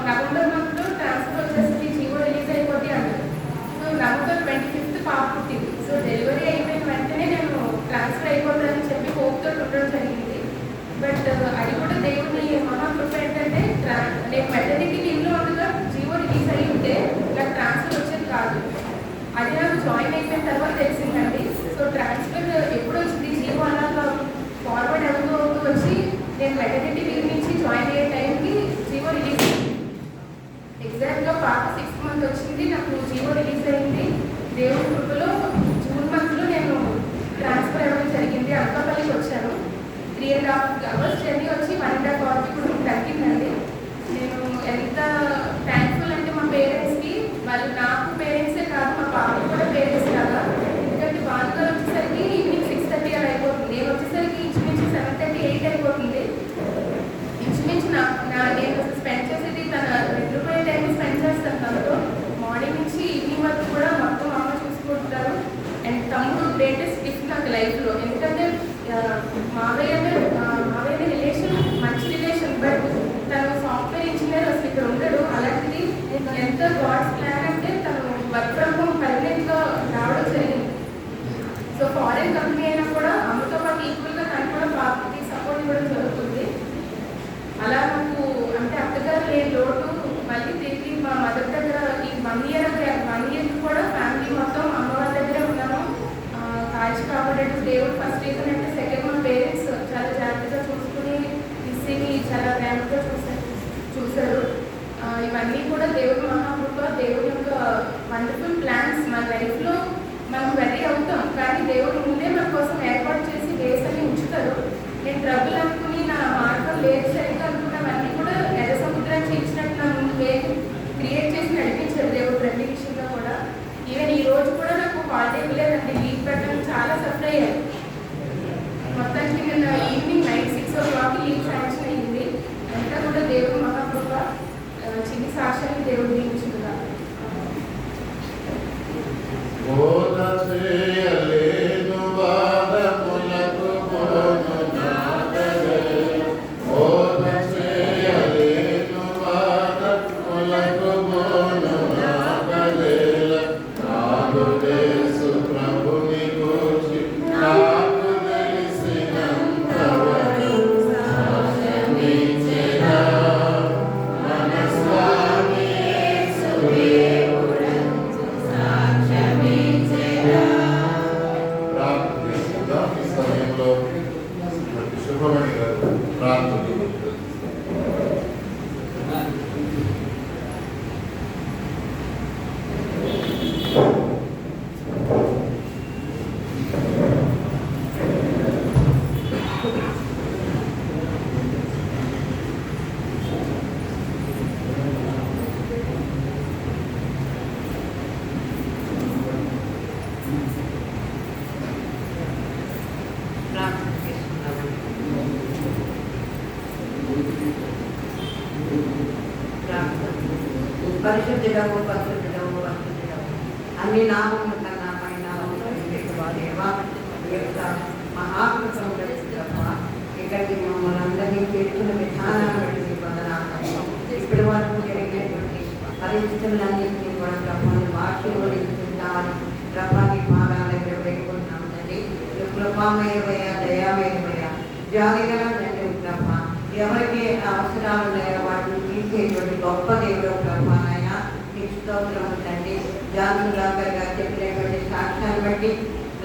November మంత్లో transfer వచ్చేసి GO release అయిపోతే అన్నారు. సో నవంబర్ 25th పాప పుట్టింది. సో డెలివరీ అయిపోయిన వెంటనే నేను ట్రాన్స్ఫర్ అయిపోతానని చెప్పి హోప్తో ఉండడం జరిగింది. బట్ అది కూడా దేవుని మహాకృప ఏంటంటే నేను మెటర్నిటీ లీవ్లో ఉండగా జీవో రిలీజ్ అయ్యి ఉంటే నాకు ట్రాన్స్ఫర్ వచ్చేది కాదు. అది నాకు జాయిన్ అయిపోయిన తర్వాత తెలిసిందండి. సో ట్రాన్స్ఫర్ ఎప్పుడు వచ్చింది జీవో అలా ఫార్వర్డ్ అవుతూ వచ్చి నేను మెటర్నిటీ లీవ్ నుంచి జాయిన్ అయ్యే టైంకి జీవో రిలీజ్ అయింది. ఎగ్జాక్ట్గా పాప 6th month వచ్చింది, నాకు జీవో రిలీజ్ అయింది. దేవుని కృపలో జూన్ మంత్లో నేను ట్రాన్స్ఫర్ అవ్వడం జరిగింది. అనకాపల్లికి వచ్చాను. 3.5 hours జర్నీ వచ్చి 1.5 hours ఇప్పుడు తగ్గిందండి. నేను ఎంత థ్యాంక్ఫుల్ అంటే మా పేరెంట్స్కి, వాళ్ళు నాకు పేరెంట్సే కాదు మా పాపకి కూడా పేరెంట్స్ కాదా. ఎందుకంటే వాళ్ళు వచ్చేసరికి ఈవినింగ్ 6:30 అలా అయిపోతుంది, నేను వచ్చేసరికి ఇంచుమించు 7:30, 8 అయిపోతుంది. ఇంచుమించు నేను స్పెండ్ చేసేది తన నిద్రపోయే టైం స్పెండ్ చేస్తాను తనతో. మార్నింగ్ నుంచి ఈవినింగ్ వరకు కూడా మొత్తం అమ్మ చూసుకుంటారు. అండ్ తమ్ముడు గ్రేటెస్ట్ గిఫ్ట్ నాకు లైఫ్లో. ఎందుకంటే మావయ్య రిలేషన్ మంచి రిలేషన్, బట్ తను సాఫ్ట్వేర్ ఇంజనీర్, అసలు ఇక్కడ ఉండడు. అలాంటిది ఎంత గాడ్స్ ప్లాన్ అంటే తను వర్క్ ఫ్రమ్ హోమ్ పర్మనెంట్గా రావడం జరిగింది. సో ఫారెన్ కంపెనీ అయినా కూడా అమ్మతో పాటు ఈక్వల్గా తను కూడా పాపకి సపోర్ట్ ఇవ్వడం జరుగుతుంది. అలా నాకు అంటే అత్తగారు లేని లోటు మళ్ళీ తిరిగి మా మదర్ దగ్గర ఈ 1 year కూడా ఫ్యామిలీ మొత్తం అమ్మ వాళ్ళ దగ్గర ఉన్నాము. కాల్చి కాపాడేట్టు దేవుడు ఫస్ట్ రీజన్ అంటే, సెకండ్ మా పేరెంట్స్ చాలా జాగ్రత్తగా చూసుకుని ఇస్సిని చాలా ప్రేమగా చూశారు. ఇవన్నీ కూడా దేవుడి మహాకృప, దేవుడి యొక్క వండర్ఫుల్ ప్లాన్స్. మన లైఫ్లో మనం రెడీ అవుతాం, కానీ దేవుడు ముందే మన కోసం ఏర్పాటు చేసి వేసని ఉంచుతారు. నేను ట్రబుల్ అనుకుని నా మార్గం లేదు సరిగ్గా అనుకున్నవన్నీ కూడా ఎర్ర సముద్రాన్ని చేసినట్టు నా ముందు వేరు క్రియేట్ చేసి నడిపించారు దేవుడు ప్రతి విషయంలో కూడా. ఈవెన్ ఈ రోజు కూడా నాకు హాలిడే ఇవ్వలేదండి, లీవ్ పెట్టడం చాలా సఫర్ అయ్యాను. మొత్తానికి నిన్న evening night 6 o'clock leave sanction అయ్యింది. అంతా కూడా దేవుడు మహాకృప. చిన్ని సాక్ష్యాన్ని దేవుడు దీవించుగా. పరిశుద్ధుడవు పరిశుద్ధుడవు పరిశుద్ధుడవు అన్ని నామముల కన్నా పైన దేవా యొక్క మహాకృతం తప్ప ఇక్కడికి మమ్మల్ని అందరినీ చేస్తున్న విధానాన్ని బట్టి వందనాలు. ఇప్పటి వరకు జరిగినటువంటి పరిస్థితులన్నింటినీ కూడా ప్రభాన్ని ఆశీర్వదించుకుంటామని ప్రభాన్ని పాదాల దగ్గర వేడుకుంటున్నాం తండ్రి. కృపామయమయ్యా, దయామయమయ్యా, జాలిగల తండ్రి ప్రభ. ఎవరికి అవసరాలు ఉన్నాయో వాటిని తీర్చేటువంటి గొప్ప దేవుడు ప్రభానైనా నీకు స్తోత్రం తండ్రి. జాన్సన్ రాకర్ గారు చెప్పినటువంటి సాక్ష్యాన్ని బట్టి,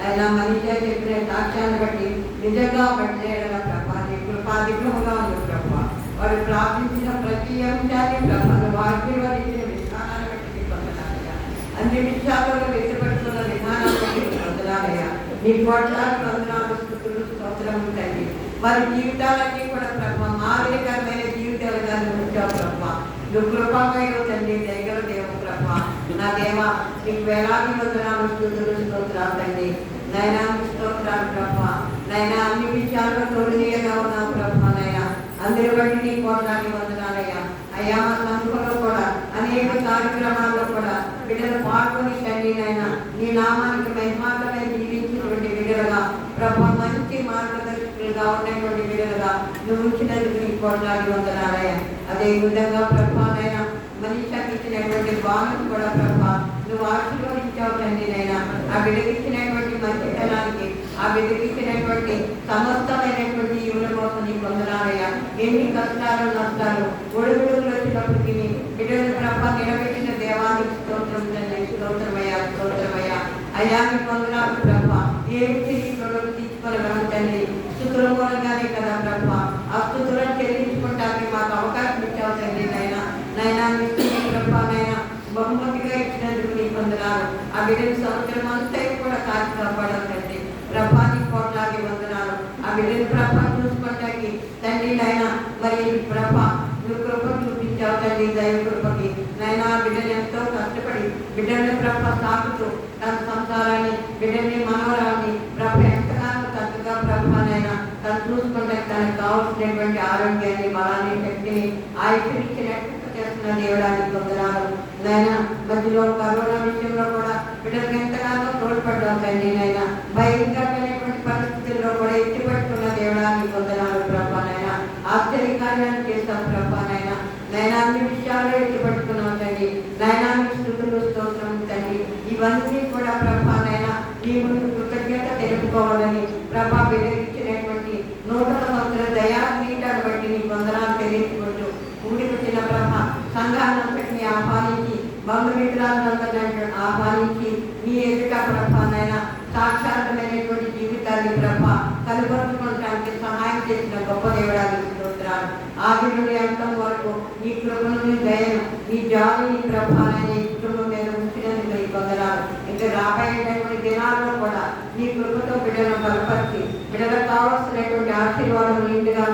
అయినా మనిషి చెప్పిన సాక్ష్యాన్ని బట్టి నిజంగా పట్టేయడం ప్రభా నీ కృపాధికముగా ఉంది ప్రభా. వారు ప్రార్థించిన ప్రతి అంశాన్ని ప్రభాను ఆశీర్వదించిన విధానాన్ని బట్టి నీకు వందనాలయ్యా. అన్ని విషయాలలో వ్యక్తపడుతున్న విధానాన్ని బట్టి నీకు వందనాలయ్యా. నీ కోట్లాది వందనాలు స్తుతులు స్తోత్రము తండ్రి. వారి జీవితాలన్నీ కూడా ప్రభా మాదిరికరమైన జీవితాలుగా ఉంచావు ప్రభా. నువ్వు కృపామయుడు తండ్రి, దయగల దేవు ప్రభా. నా దేవ నీకు వేలాది వందనాలు స్తుతులు స్తోత్రాలు తండ్రి. నైనా స్తోత్రాలు ప్రభా. నైనా అన్ని విషయాల్లో తోడుగా ఉన్నావు ప్రభా. నైనా అందరి బట్టి నీ కోట్లాది వందనాలయ్యా. అయ్యా మా సంస్థలో కూడా అనేక కార్యక్రమాల్లో కూడా బిడ్డలు పాల్గొని తండ్రి నైనా నీ నామానికి మహిమాకరమైన జీవించినటువంటి బిడ్డలుగా ప్రభా మంచి మార్గదర్శకులుగా క్షేమంగా ఉన్నటువంటి బిడ్డలుగా నువ్వు ఉంచినందుకు నీ కోట్లాది వందనాలయ్యా. అదే విధంగా ప్రభానైనా మనిషికి ఇచ్చినటువంటి బాణను కూడా ప్రభా నువ్వు ఆశీర్వదించావు తండ్రి నైనా. ఆ బిడ్డకి ఇచ్చినటువంటి మంచితనానికి, ఆ బిడ్డకి ఇచ్చినటువంటి సమస్తమైనటువంటి యువల కోసం నీ వందనాలయ్యా. ఎన్ని కష్టాలు నష్టాలు ఒడుగుడుగులు వచ్చినప్పటికీ బిడ్డలు ప్రభా నిలబెట్టిన దేవానికి స్తోత్రం తండ్రి. స్తోత్రమయ్యా, స్తోత్రమయ్యా. అయ్యా మీ వందనాలు ప్రభా. ఏ వ్యక్తి తీసుకోగలం తండ్రి. స్థుతుల మూలంగానే కదా ప్రభా. ఆ స్థుతులను చెల్లించుకోవడానికి మాకు అవకాశం ఇచ్చావు తండ్రి నైనా. నైనా మీ ప్రభా నైనా బహుమతిగా ఇచ్చినందుకు నీ వందనాలు. ఆ బిడ్డని సంవత్సరం అంతా కూడా కాచి కాపాడాలి తండ్రి. ప్రభా నీ కోట్లాది వందనాలు. ఆ బిడ్డని ప్రభా చూసుకోవటానికి తండ్రి నైనా మరి ప్రభా నువ్వు కృప చూపించావు తండ్రి. దైవ కృపకి నైనా బిడ్డని ఎంతో కష్టపడి బిడ్డని ప్రభ సాగుతూ తన సంసారాన్ని బిడ్డని మనవరాన్ని ప్రభ ఎంతగానో చక్కగా ప్రభానైనా తను చూసుకుంటే తనకు కావాల్సినటువంటి ఆరోగ్యాన్ని, బలాన్ని, శక్తిని ఆయుష్నిచ్చినట్టు చేస్తున్న దేవుడానికి వందనాలు నైనా. మధ్యలో కరోనా విషయంలో కూడా బిడ్డలకు ఎంతగానో తోడ్పడ్డాం తండ్రి నైనా. భయంకరమైనటువంటి పరిస్థితుల్లో కూడా ఎత్తిపట్టుకున్న దేవుడానికి వందనాలు ప్రభానైనా. ఆశ్చర్యకార్యాన్ని చేస్తాం ప్రభానైనా. నైనా అన్ని విషయాలు ఎత్తిపట్టుకున్నాం తండ్రి. నైనా మీ స్థుతులు స్తోత్రం తండ్రి. ఇవన్నీ కూడా ప్రభానైనా ఈ ముందు కృతజ్ఞత తెలుపుకోవాలని ప్రభా బిడ్డకిచ్చినటువంటి నూతన సంవత్సర దయా నీటాన్ని బట్టి నీ వందనాలు తెలియజేసుకుంటూ ఊరికి వచ్చిన ప్రభ సంఘాన్నంతటిని ఆహ్వానించి బంధుమిత్రాలందరినీ ఆహ్వానించి నీ ఎదుట ప్రభానైనా సాక్షాత్మైనటువంటి జీవితాన్ని ప్రభ కలుపరుచుకోవడానికి సహాయం చేసిన గొప్ప దేవుడానికి స్తోత్రాలు. ఆది నుండి అంతం వరకు నీ కృపను, నీ దయను, నీ జాలిని ప్రభానైనా ఈ కుటుంబం మీద ఉంచినందుకు నీ వందనాలు. ఇంకా రాబోయేటటువంటి దినాల్లో కూడా నీ కృపతో బిడ్డలను బలపరిచి బిడ్డలకు కావాల్సినటువంటి ఆశీర్వాదం నిండుగా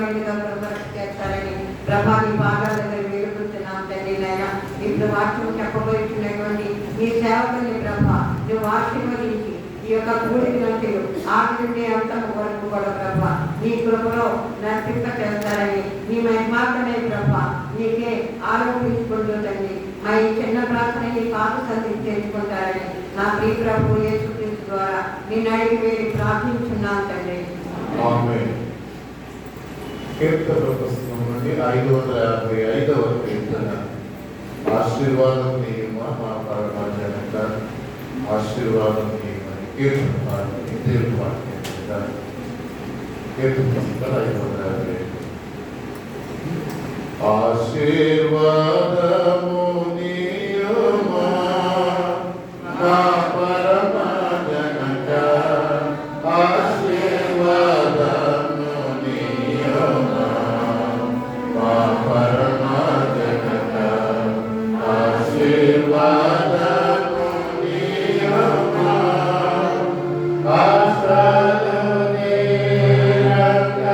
బలపరిచి చేస్తారని ప్రభా నీ పాదాల దగ్గర వేడుకుంటున్నాం తండ్రి నైనా. ఇప్పుడు వాక్యం చెప్పబోతున్నటువంటి నీ సేవకుని ప్రభా నువ్వు ఆశీర్వదించి ఈ యొక్క కూడికలు ఆది నుండి అంతం వరకు కూడా ప్రభా నీ కృపలో నర్పింప చేస్తారని నీ మహిమార్గమే ప్రభా నీకే ఆరోపించుకుంటూ తండ్రి. మా ఈ చిన్న ప్రార్థన నీ పాద సంధి చేసుకుంటారని నా ప్రియ ప్రభు యేసుక్రీస్తు ద్వారా నేను అడిగి వేడి ప్రార్థించున్నాను తండ్రి. కీర్తనల పుస్తకం నుండి 555వ కీర్తన. ఆశీర్వాదం నీయమా మా పరమాజనక, ఆశీర్వాదం నీయమని కీర్తన పాడుతుంది. దేవుని వాక్యం కీర్తన పుస్తకం 555. ఆశీర్వాదము నీయమా మా పరమాజనక, ఆశీర్వాదము నీయమా మా పరమాజనక, ఆశీర్వాదము నీయమా ఆశలు నీరక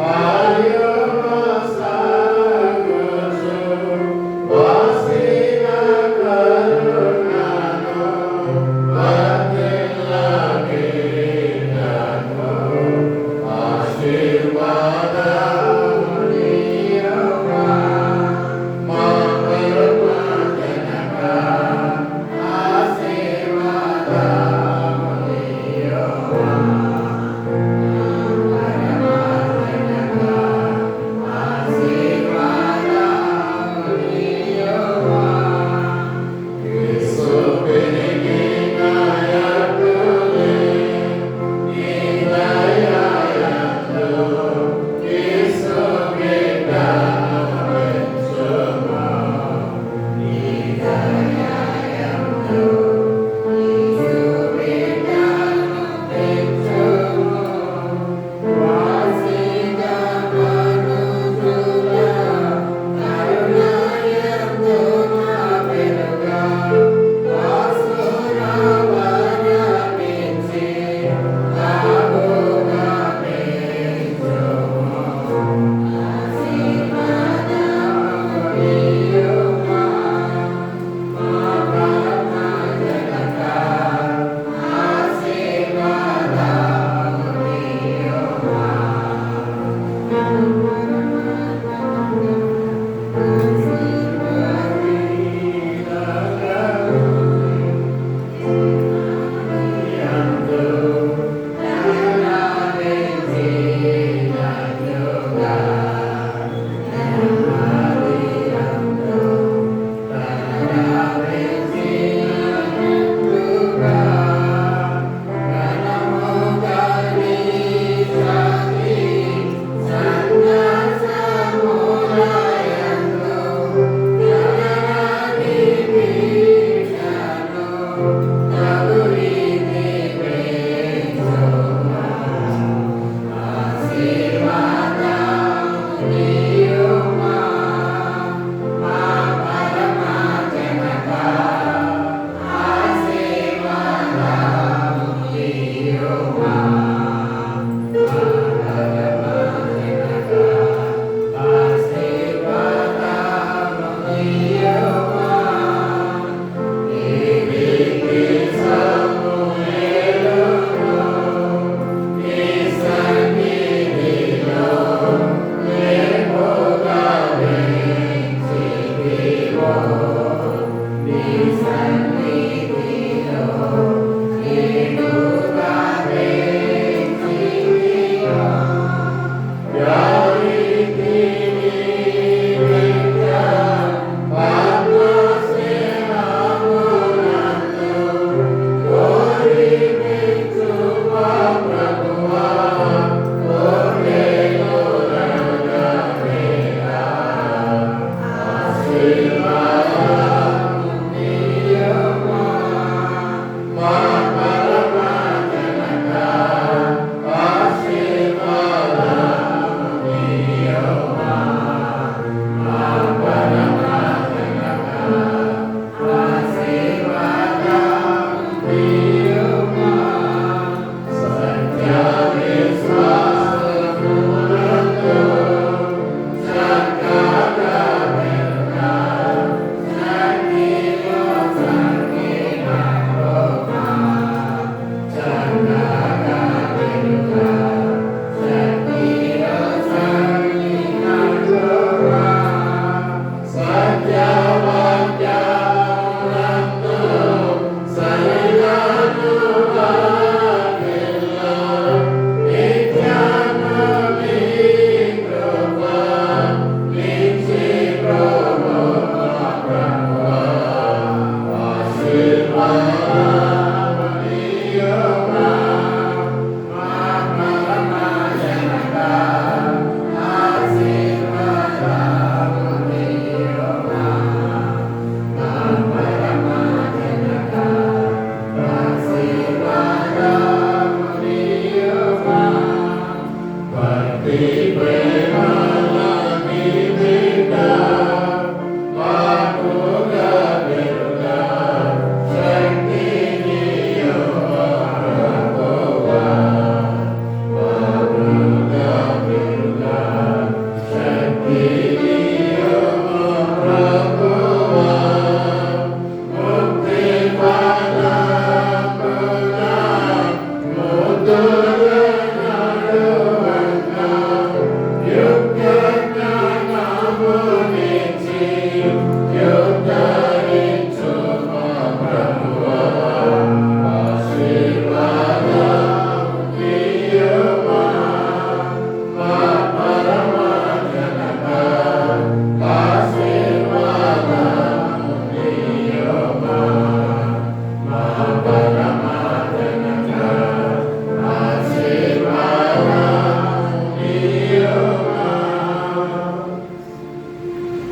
ఆయువు సాగుచు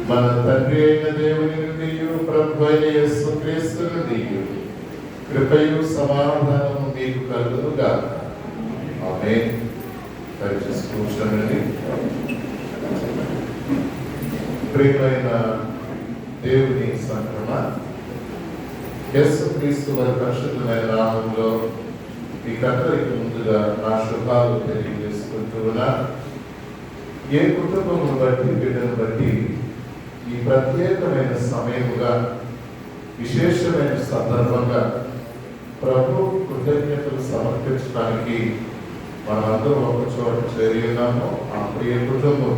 మన తండ్రి అయిన దేవుని నుండి ప్రభు అయిన యేసుక్రీస్తు నుండి కృపయు సమాధానము మీకు కలుగును గాక. ఆమేన్. దయచేసి కూర్చోండి. ప్రియమైన దేవుని సంక్రమ యేసుక్రీస్తు వారి పరిశుద్ధమైన నామంలో మీకందరికి ముందుగా నా శుభాలు తెలియజేసుకుంటూ ఉన్నా. ఏ కుటుంబమును బట్టి బిడ్డను బట్టి ఈ ప్రత్యేకమైన సమయముగా విశేషమైన సందర్భంగా ప్రభు కృతజ్ఞతలు సమర్పించడానికి మనందరం ఒక చోట చేరి ఉన్నాము. ఆ ప్రియ కుటుంబం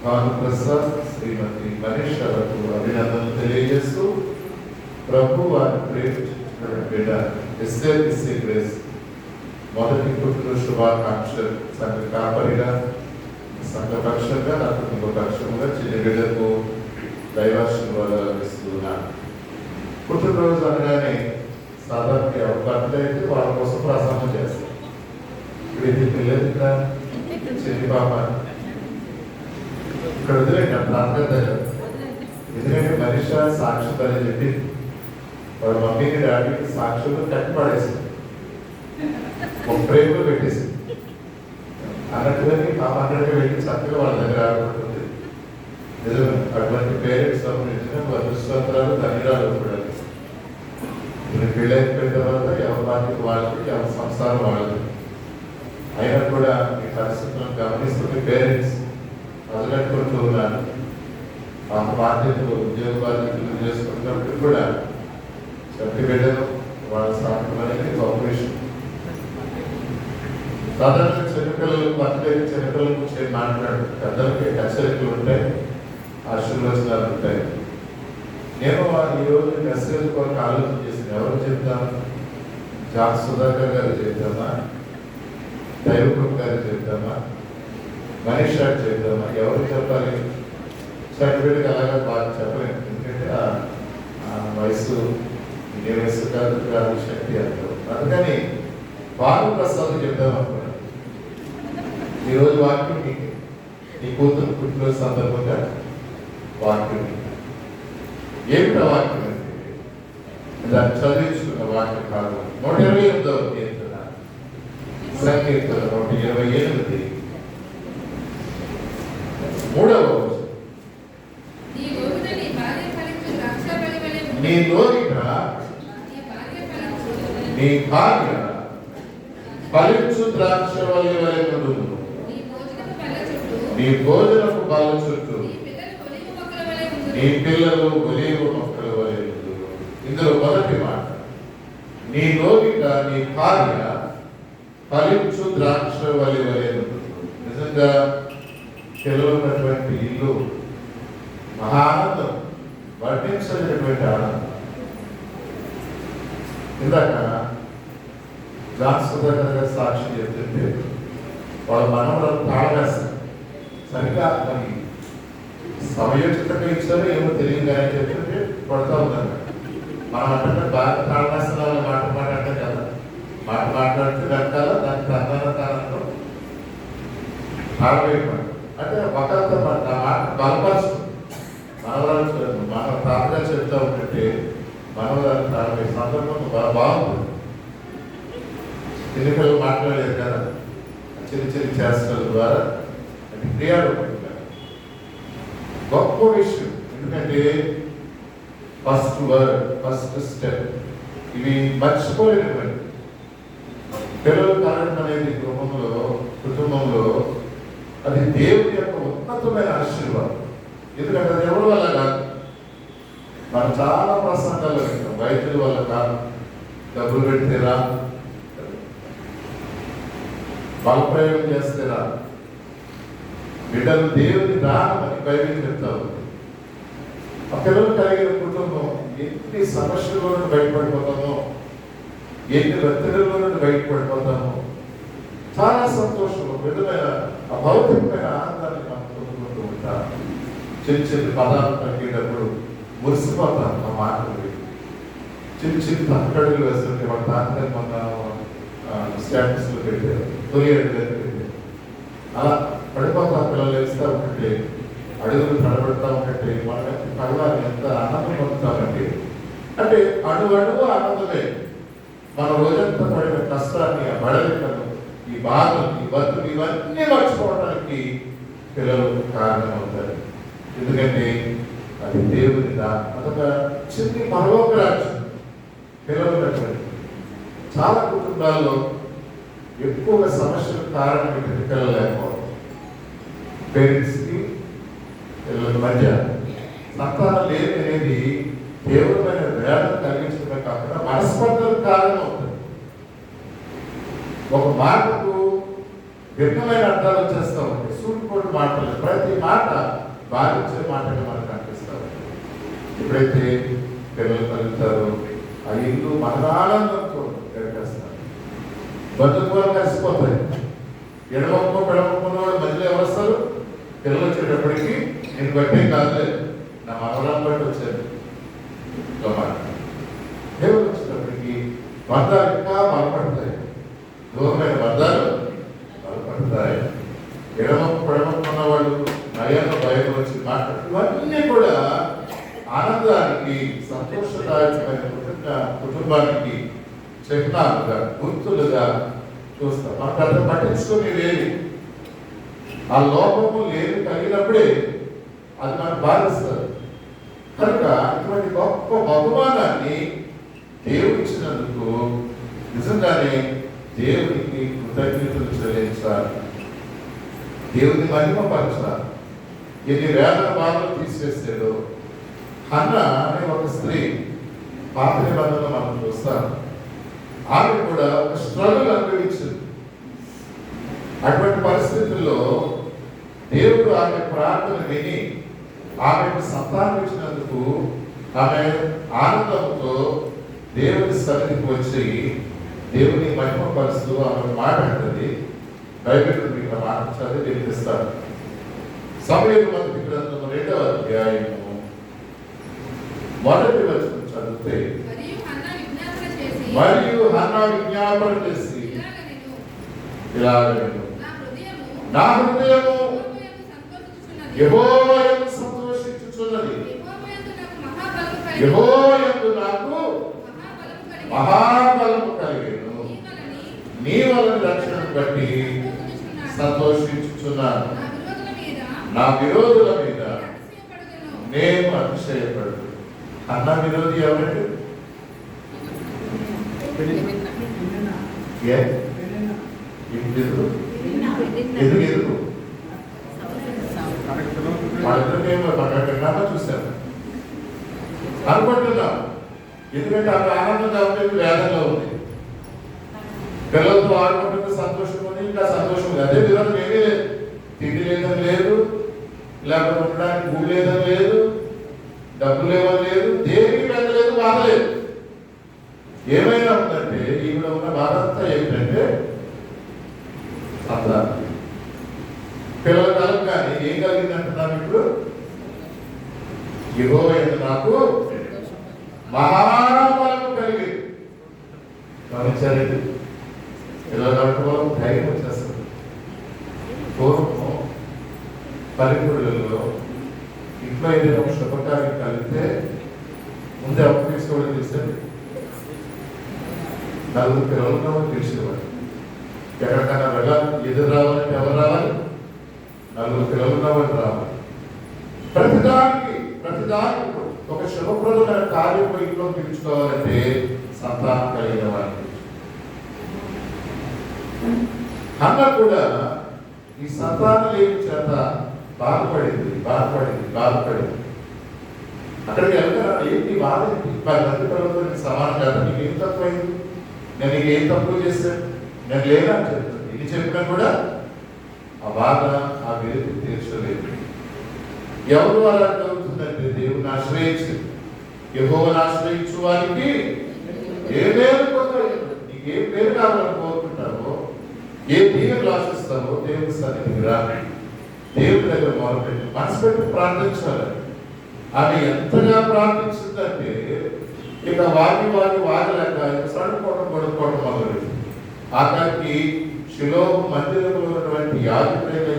భానుప్రసాద్ శ్రీమతి మనీషాలకు అభినందనలు తెలియజేస్తూ ప్రభు వారి ప్రేమించిన బిడ్డ ఎస్ఏపిసి గ్రేస్ మొదటి పుట్టిన శుభాకాంక్షలు సంఘ కాపరిగా సంఘపక్షంగా నాకు ఇంకో పక్షంగా చిన్న బిడ్డకు దైవాశీర్వాదాలు ఇస్తున్నాను. పుట్టినరోజు అనగానే సాధారణ బర్త్డే అయితే వాళ్ళ కోసం ప్రసన్నం చేస్తాం. ఇప్పుడు ఇది పిల్లలు ఇక్కడ చిన్ని పాప ఇక్కడ వదిలేండి అర్థం. ఎందుకంటే మనిషి సాక్షుత అని చెప్పి వాళ్ళ మమ్మీని డాడీకి సాక్షులు కట్టి పడేసింది, ఒక ప్రేమలో పెట్టేసింది అన్నట్టుగా పాప అన్నట్టుగా వెళ్ళి చక్కగా వాళ్ళ దగ్గర ఆడుకుంటుంది. నిజమే, అటువంటి పేరెంట్స్ సంబంధించిన అదృష్టవంతరాలు ధన్యరాలు కూడా. ఇప్పుడు పెళ్ళైపోయిన తర్వాత ఎవరి బాధ్యత వాళ్ళకి, ఎవరి సంసారం వాళ్ళకి. అయినా కూడా ఈ పరిస్థితులను గమనిస్తున్న పేరెంట్స్ వదిలెట్టుకుంటూ ఉన్నారు. ఆ బాధ్యతలు ఉద్యోగ బాధ్యతలు చేసుకున్నప్పుడు కూడా చట్టి బిడ్డలు వాళ్ళ సాధన అనేది గొప్ప విషయం. సాధారణ చిన్నపిల్లలు బర్త్డే చిన్నపిల్లల గురించి మాట్లాడు, పెద్దలకి హెచ్చరికలు ఉంటాయి, ఆశీర్వచనాలు ఉంటాయి. నేను ఈరోజు మెసేజ్ కొరకు ఆలోచన చేసిన ఎవరు చెప్తాను? జాక్ సుధాకర్ గారు చెప్తామా, దైవకుడు గారు చెప్తామా, మనీష్ గారు చెప్తామా? ఎవరు చెప్పాలి? సర్టిఫికేట్ అలాగా బాగా చెప్పలేము, ఎందుకంటే ఆ వయసు ఇదే వయసు కాదు, శక్తి అంటారు. అందుకని భానుప్రసాద్ చెప్తాం అనుకున్నాను. ఈరోజు వాక్యం నీ కూతురు పుట్టినరోజు సందర్భంగా వాక్యం ఏమిటా వాక్యం అంటే దాన్ని చదివించుకున్న వాక్యం కాదు. 128వ కీర్తన, సంకీర్తన 128, 3వ వచనం. నీ లోగిట నీ భార్య ఫలించు ద్రాక్షవల్లి వలె నుండును, నీ భోజనపు బల్ల చుట్టూ నీ పిల్లలు ఒలీవ మొక్కల వలె నుండును. ఇందులో మొదటి మాట, నీ లోగిట నీ భార్య ఫలించు ద్రాక్షవల్లి వలె నుండును. నిజంగా పిల్లలు ఉన్నటువంటి ఇల్లు మహానందం, వర్ణించలేనటువంటి ఆనందం. ఇందాక జాన్ సుధాకర్ గారు సాక్షి చెప్తుంటే వాళ్ళ మనవరాలు తాళవేస్తారు. సరిగ్గా మరి సమయోచితంగా ఇచ్చారో ఏమో తెలియదు కానీ చెప్తుంటే పడుతూ ఉన్నారు. మనం అంటే బాగా తాళవేస్తున్న మాట మాట్లాడటం కదా, మాట మాట్లాడితే వెనకాల దానికి ప్రధానంతో తాళవేయడం అంటే ఒకరితో ఆ మాట బలపరుస్తుంది. మనవరాలు మన తాతగా చెప్తా ఉంటే మనవరాలు తాళవే సందర్భం బాగుంటుంది. చిన్నపిల్లలు మాట్లాడలేదు కదా, చిన్న చిన్న చేష్టల ద్వారా అది క్రియారూపంగా గొప్ప విషయం. ఎందుకంటే ఫస్ట్ వర్డ్, ఫస్ట్ స్టెప్ ఇవి మర్చిపోలేనటువంటి పిల్లలు కలగడం అనేది కుటుంబంలో అది దేవుని యొక్క ఉన్నతమైన ఆశీర్వాదం. ఎందుకంటే అది ఎవరి వల్ల కాదు, మనం చాలా ప్రసంగాలు వింటాం, వైద్యుల వల్ల కాదు, డబ్బులు పెడితే రా, బలప్రయోగం చేస్తే రా, బిడ్డలు దేవుని దానమని బైబిల్ చెప్తా ఉంది. ఆ పిల్లలు కలిగిన కుటుంబం ఎన్ని సమస్యల నుండి బయటపడిపోతామో, ఎన్ని ఒత్తిడిలో నుండి బయటపడిపోతామో, చాలా సంతోషం, విధమైన ఆ భౌతికమైన ఆనందాన్ని మనం పొందుకుంటూ ఉంటాం. చిన్న చిన్న పదాలు తగ్గేటప్పుడు మురిసిపోతాం. ఆ మాటలు చిన్న చిన్న అక్కడులు వేస్తుంటే వాళ్ళ తాతగారు మన స్టాటస్లో పెట్టారు, తొలి అడుగు పెట్టారు. అలా పడిపోతాం. పిల్లలు వేస్తూ ఉంటే అడుగులు తడబడతా ఉంటే మనం పగలాన్ని ఎంత ఆనందం పొందుతామండి. అంటే అడుగు ఆనందమే. మన రోజంతా పడిన కష్టాన్ని, ఆ బడలికను, ఈ బాధలు, ఈ బతులు ఇవన్నీ మర్చిపోవడానికి పిల్లలు కారణమవుతారు. ఎందుకంటే అది దేవుని అదొక చిన్ని పరలోక రాజ్యం. పిల్లలు ఉన్నటువంటి చాలా కుటుంబాల్లో ఎక్కువగా సమస్యలకు కారణం ఏంటంటే పిల్లలు లేకపోవడం. పేరెంట్స్కి పిల్లల మధ్య సంతానం లేని అనేది తీవ్రమైన వేదన కలిగించడమే కాకుండా మనస్పర్ధలకు కారణం అవుతుంది. ఒక మాటకు భిన్నమైన అర్థాలు వచ్చేస్తూ ఉంటాయి. సూటిపోటు మాటలు, ప్రతి మాట బాధించే మాటగా మనకు అనిపిస్తూ ఉంటాయి. ఎప్పుడైతే పిల్లలు కలుగుతారో ఆ ఇల్లు మహదానందంతో గడిపేస్తారు. బంధుత్వాలు కలిసిపోతాయి. ఎడమొక్క పెడమొక్కున్న వాడు మధ్యలో ఎవరు వస్తారు? పిల్లలు వచ్చేటప్పటికి నేను బట్టే కాదులేదు, నా మనవరాలు బట్టి వచ్చాను. దేవుడు వచ్చినప్పటికీ బంధాలు ఇంకా బలపడతాయి. దూరమైన బంధాలు బలపడతాయి. ఎడమొక్క పెడమొక్కున్న వాళ్ళు నయాన్ని భయం వచ్చి మాట్లాడు, ఇవన్నీ కూడా ఆనందానికి, సంతోషదాయకమైన కుటుంబానికి చిహ్నాలుగా, గుర్తులుగా చూస్తాం. మనకు అర్థం పట్టించుకుని లేని ఆ లోపము లేని కలిగినప్పుడే అది మనకు బాధిస్తారు. కనుక ఇటువంటి గొప్ప బహుమానాన్ని దేవుడు ఇచ్చినందుకు నిజంగానే దేవునికి కృతజ్ఞతలు చెల్లించాలి. దేవుని మహిమపరచాలి. ఎన్ని వేదన బాధలు తీసివేస్తాడో. హన్న అనే ఒక స్త్రీ పాత నిబంధనలో మనం చూస్తాం. ఆమె కూడా ఒక స్ట్రగుల్ అనుభవించింది. అటువంటి పరిస్థితుల్లో దేవుడు ఆమె ప్రార్థన విని ఆమెకు సంతానం ఇచ్చినందుకు ఆమె ఆనందంతో దేవుని సన్నిధికి వచ్చి దేవుని మహిమపరుస్తూ ఆమె మాట్లాడుతుంది. బైబిల్ మీకు మాట చదివి వినిపిస్తాను. సమూయేలు మొదటి గ్రంథం 2వ అధ్యాయము 1వ వచనం చదివితే, మరియు హన్నా విజ్ఞాపన చేసి ఇలాగ నా హృదయము యెహోవాయందు సంతోషించుచున్నది, యెహోవాయందు నాకు మహాబలము కలిగెను, నీ వలన రక్షణను బట్టి సంతోషించుచున్నాను. నా విరోధుల మీద నేను అతిశయపడు. అన్న విరోధి ఎవరండి? ఎదురు వాళ్ళిద్దరికేమో పక్కన చూశాను అనుకుంటున్నాం. ఎందుకంటే ఆమె ఆనందంగా ఉండేది వేదంగా ఉంది. పిల్లలతో ఆడుకుంటుంది, సంతోషం ఉంది, ఇంకా సంతోషం ఉంది. అదే విరోధం ఏమీ లేదు. తిండి లేదని లేదు, లేకపోతే ఉండడానికి భూమి లేదని లేదు, డబ్బు లేవని లేదు, దేనికి పెద్దలేదు, బాధ లేదు. ఏమైనా ఉందంటే ఈవిడ ఉన్న బాధ అంతా ఏమిటంటే అంతా పిల్లల కాలం. కానీ ఏం కలిగింది అంటున్నాను ఇప్పుడు? యెహోవాయందు నాకు మహాబలము కలిగింది. గమనించారండి? పిల్లల కట్టుకోవడం ధైర్యం వచ్చేస్తుంది. పూర్వం పల్లెటూళ్ళలో ఇంట్లో ఏదైనా ఒక శుభకార్యం కలిగితే ముందే అప్పు తీసుకోవడం చేసేది. నలుగురు పిల్లలు తెలిసేవాడు. ఎక్కడికైనా వెళ్ళాలి, ఎదురు రావాలంటే ఎవరు రావాలి? నలుగురు పిల్లలు ఉన్నవాళ్ళు రావాలి. ప్రతిదానికి ఒక శుభప్రదమైన కార్యం ఇంట్లో పిలుచుకోవాలంటే సంతానం కలిగిన వారికి. అన్న కూడా ఈ సంతానం లేని చేత బాధపడింది. అక్కడికి వెళ్తారా? ఏంటి బాధ ఏంటి? 10 మంది పిల్లలతో నీకు సమానం కదా, నీకు ఏం తక్కువైంది? నేను నీకు ఏం తక్కువ చేశాను? నేను లేదా అని చెప్తాను. ఇది చెప్పినా కూడా ఆ బాధ, ఆ వేరు తీర్చలేదు. ఎవరు అలా కలుగుతుందంటే దేవుని ఆశ్రయించి, యెహోవాను ఆశ్రయించు వారికి ఏ పేరు పొందాలి? నీకు ఏ పేరు కావాలని కోరుకుంటావో, ఏ దీవెనలు ఆశిస్తావో దేవుని సన్నిధికి రా. దేవుని దగ్గర మొదలుపెట్టి మనసు పెట్టి ప్రార్థించాలి. ఆమె ఎంతగా ప్రార్థించిందంటే ఇక వాగలేక సడుకోవడం పడుకోవడం మొదలుపెట్టింది. ఆఖరికి శిలో మందిరంలో ఉన్నటువంటి యాజకుడైన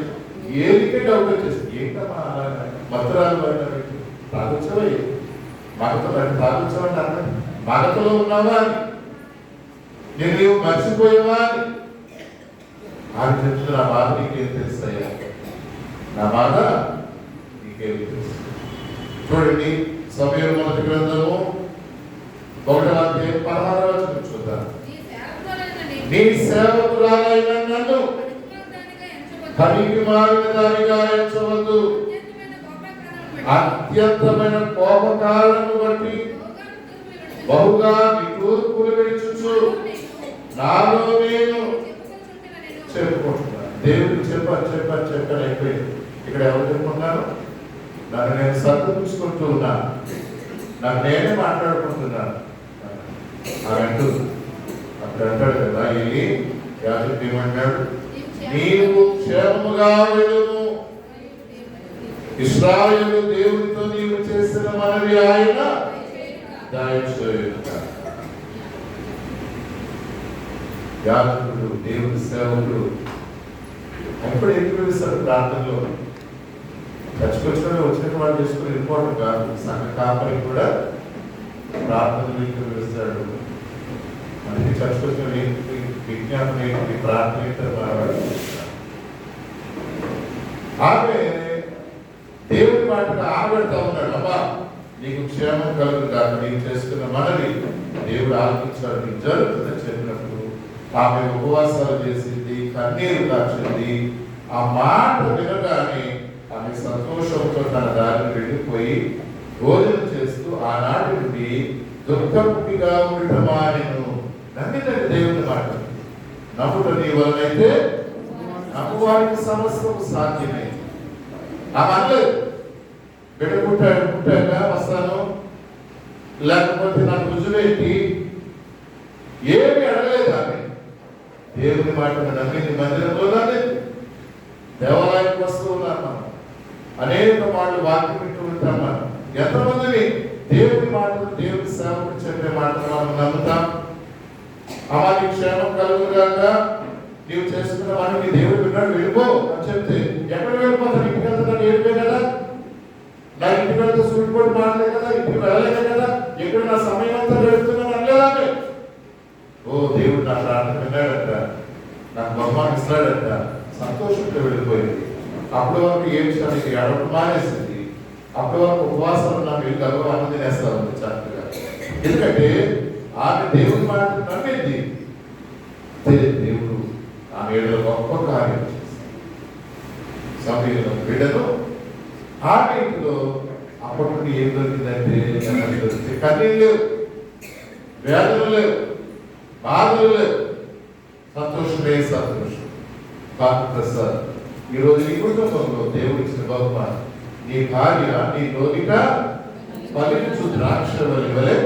ఏలికే డౌట్ వచ్చేసింది. ఏంటమ్మా అలాగా మధురాలు పడినట్టు తాగొచ్చవై మగతో తాగొచ్చవంటే అర్థం మగతలో ఉన్నావా అని నేను నీవు మర్చిపోయావా అని ఆమె చెప్తున్న నా బాధ నీకేం తెలుస్తాయా, నా బాధ నీకేం తెలుసు. చూడండి సమయం మొదటి గ్రంథము 1:16 చూద్దాం. నీ సేవకురాలైన నన్ను పనికి మారిన దానిగా ఎంచవద్దు, అత్యంతమైన కోపకాలను బట్టి బహుగా నిట్టూర్పులు విడుచుచు నాలో నేను చెప్పుకుంటున్నాను. దేవుడికి చెప్పాను అయిపోయింది. ఇక్కడ ఎవరు చెప్పుకున్నాను? నన్ను నేను సర్దుకుంటూ ఉన్నాను, నాకు నేనే మాట్లాడుకుంటున్నాను అదంటూ. అప్పుడు అంటాడు కదా వెళ్ళి యాజకుడు ఏమంటాడు, నీవు క్షేమముగా వెళ్ళుము, ఇశ్రాయేలు దేవునితో నీవు చేసిన మనవి ఆయన దయచేయుట. యాజకుడు దేవుని సేవకుడు ఎప్పుడు ఎక్కువ ప్రార్థనలో చచ్చిపోయిన వచ్చిన వాళ్ళు చేసుకుని వెళ్ళిపోవడం కాదు, సంఘ కాపరి కూడా ప్రార్థనలు ఎక్కువ. అందుకే చచ్చిపోయిన విజ్ఞాపన ఏంటి, ప్రార్థన ఏంటి. ఆమె దేవుడి మాటను ఆగబెడతా ఉన్నాడు. అమ్మా నీకు క్షేమం కలుగు కాక నీకు చేసుకున్న మనవి దేవుడు ఆలోచించాడు, నీకు జరుగుతుందని చెప్పినప్పుడు ఆమె ఉపవాసాలు చేసింది, కన్నీరు దాచింది. ఆ మాట వినగానే ఆమె సంతోషంతో తన దారిని వెళ్ళిపోయి భోజనం చేస్తూ ఆనాటి నుండి దుఃఖముఖిగా ఉండటమా నేను నమ్మినది దేవుని మాట. నమ్ముట నీ వలనైతే నమ్మువారికి సమస్యకు సాధ్యమే. ఆమె అనలేదు బిడ్డ పుట్టాక వస్తాను, లేకపోతే నాకు రుజువేంటి, ఏమి అడగలేదు. ఆమె దేవుని మాటను నమ్మింది. మందిరంలో రాలేదు, దేవాలయానికి వస్తూ ఉన్నాం మనం, అనేక మాటలు వాక్యం వింటూ ఉంటాం మనం. ఎంతమందిని దేవుని మాటలు, దేవుని సేవకుడు చెప్పే మాటలు మనం నమ్ముతాం. అమ్మాయి క్షేమం కలుగుగాక నీవు చేసుకున్న వాడిని నీ దేవుడు విన్నాడు వెళ్ళిపో అని చెప్తే ఎక్కడ వెళ్ళిపోతాను? ఇంటికి వెళ్తాను ఏడిపోయి కదా, నా ఇంటికి వెళ్తే సూటిపోటు మాటలే కదా, ఇంటికి వెళ్ళలేదే కదా, ఎక్కడ నా సమయం అంతా వెళ్తున్నాను అనలేదాన్ని. ఓ దేవుడు నా ప్రార్థన విన్నాడంట, నాకు బహుమానం ఇస్తాడంట, సంతోషంతో వెళ్ళిపోయింది. అప్పటి వరకు ఏం విషయానికి అడగడం మానేసింది. అప్పటి వరకు ఉపవాసాలు నాకు వెళ్ళి గర్వం ఆనందం వేస్తా ఉంది చక్కగా. ఎందుకంటే ఆమె దేవుని మాట నమ్మింది. దేవుడు ఆమె ఏడులో గొప్ప కార్యం చేస్తాడు. సమయంలో బిడ్డను ఆమె ఇంట్లో అప్పటి నుండి ఏం దొరికిందంటే కన్నీళ్ళు లేవు, వేదనలు లేవు, బాధలు లేవు, సంతోషమే సంతోషం. ప్రసాద్ ఈరోజు నీ కుటుంబంలో దేవుడు ఇచ్చిన బహుమానం, నీ భార్య నీ లోనిట ఫలించు ద్రాక్ష వలె.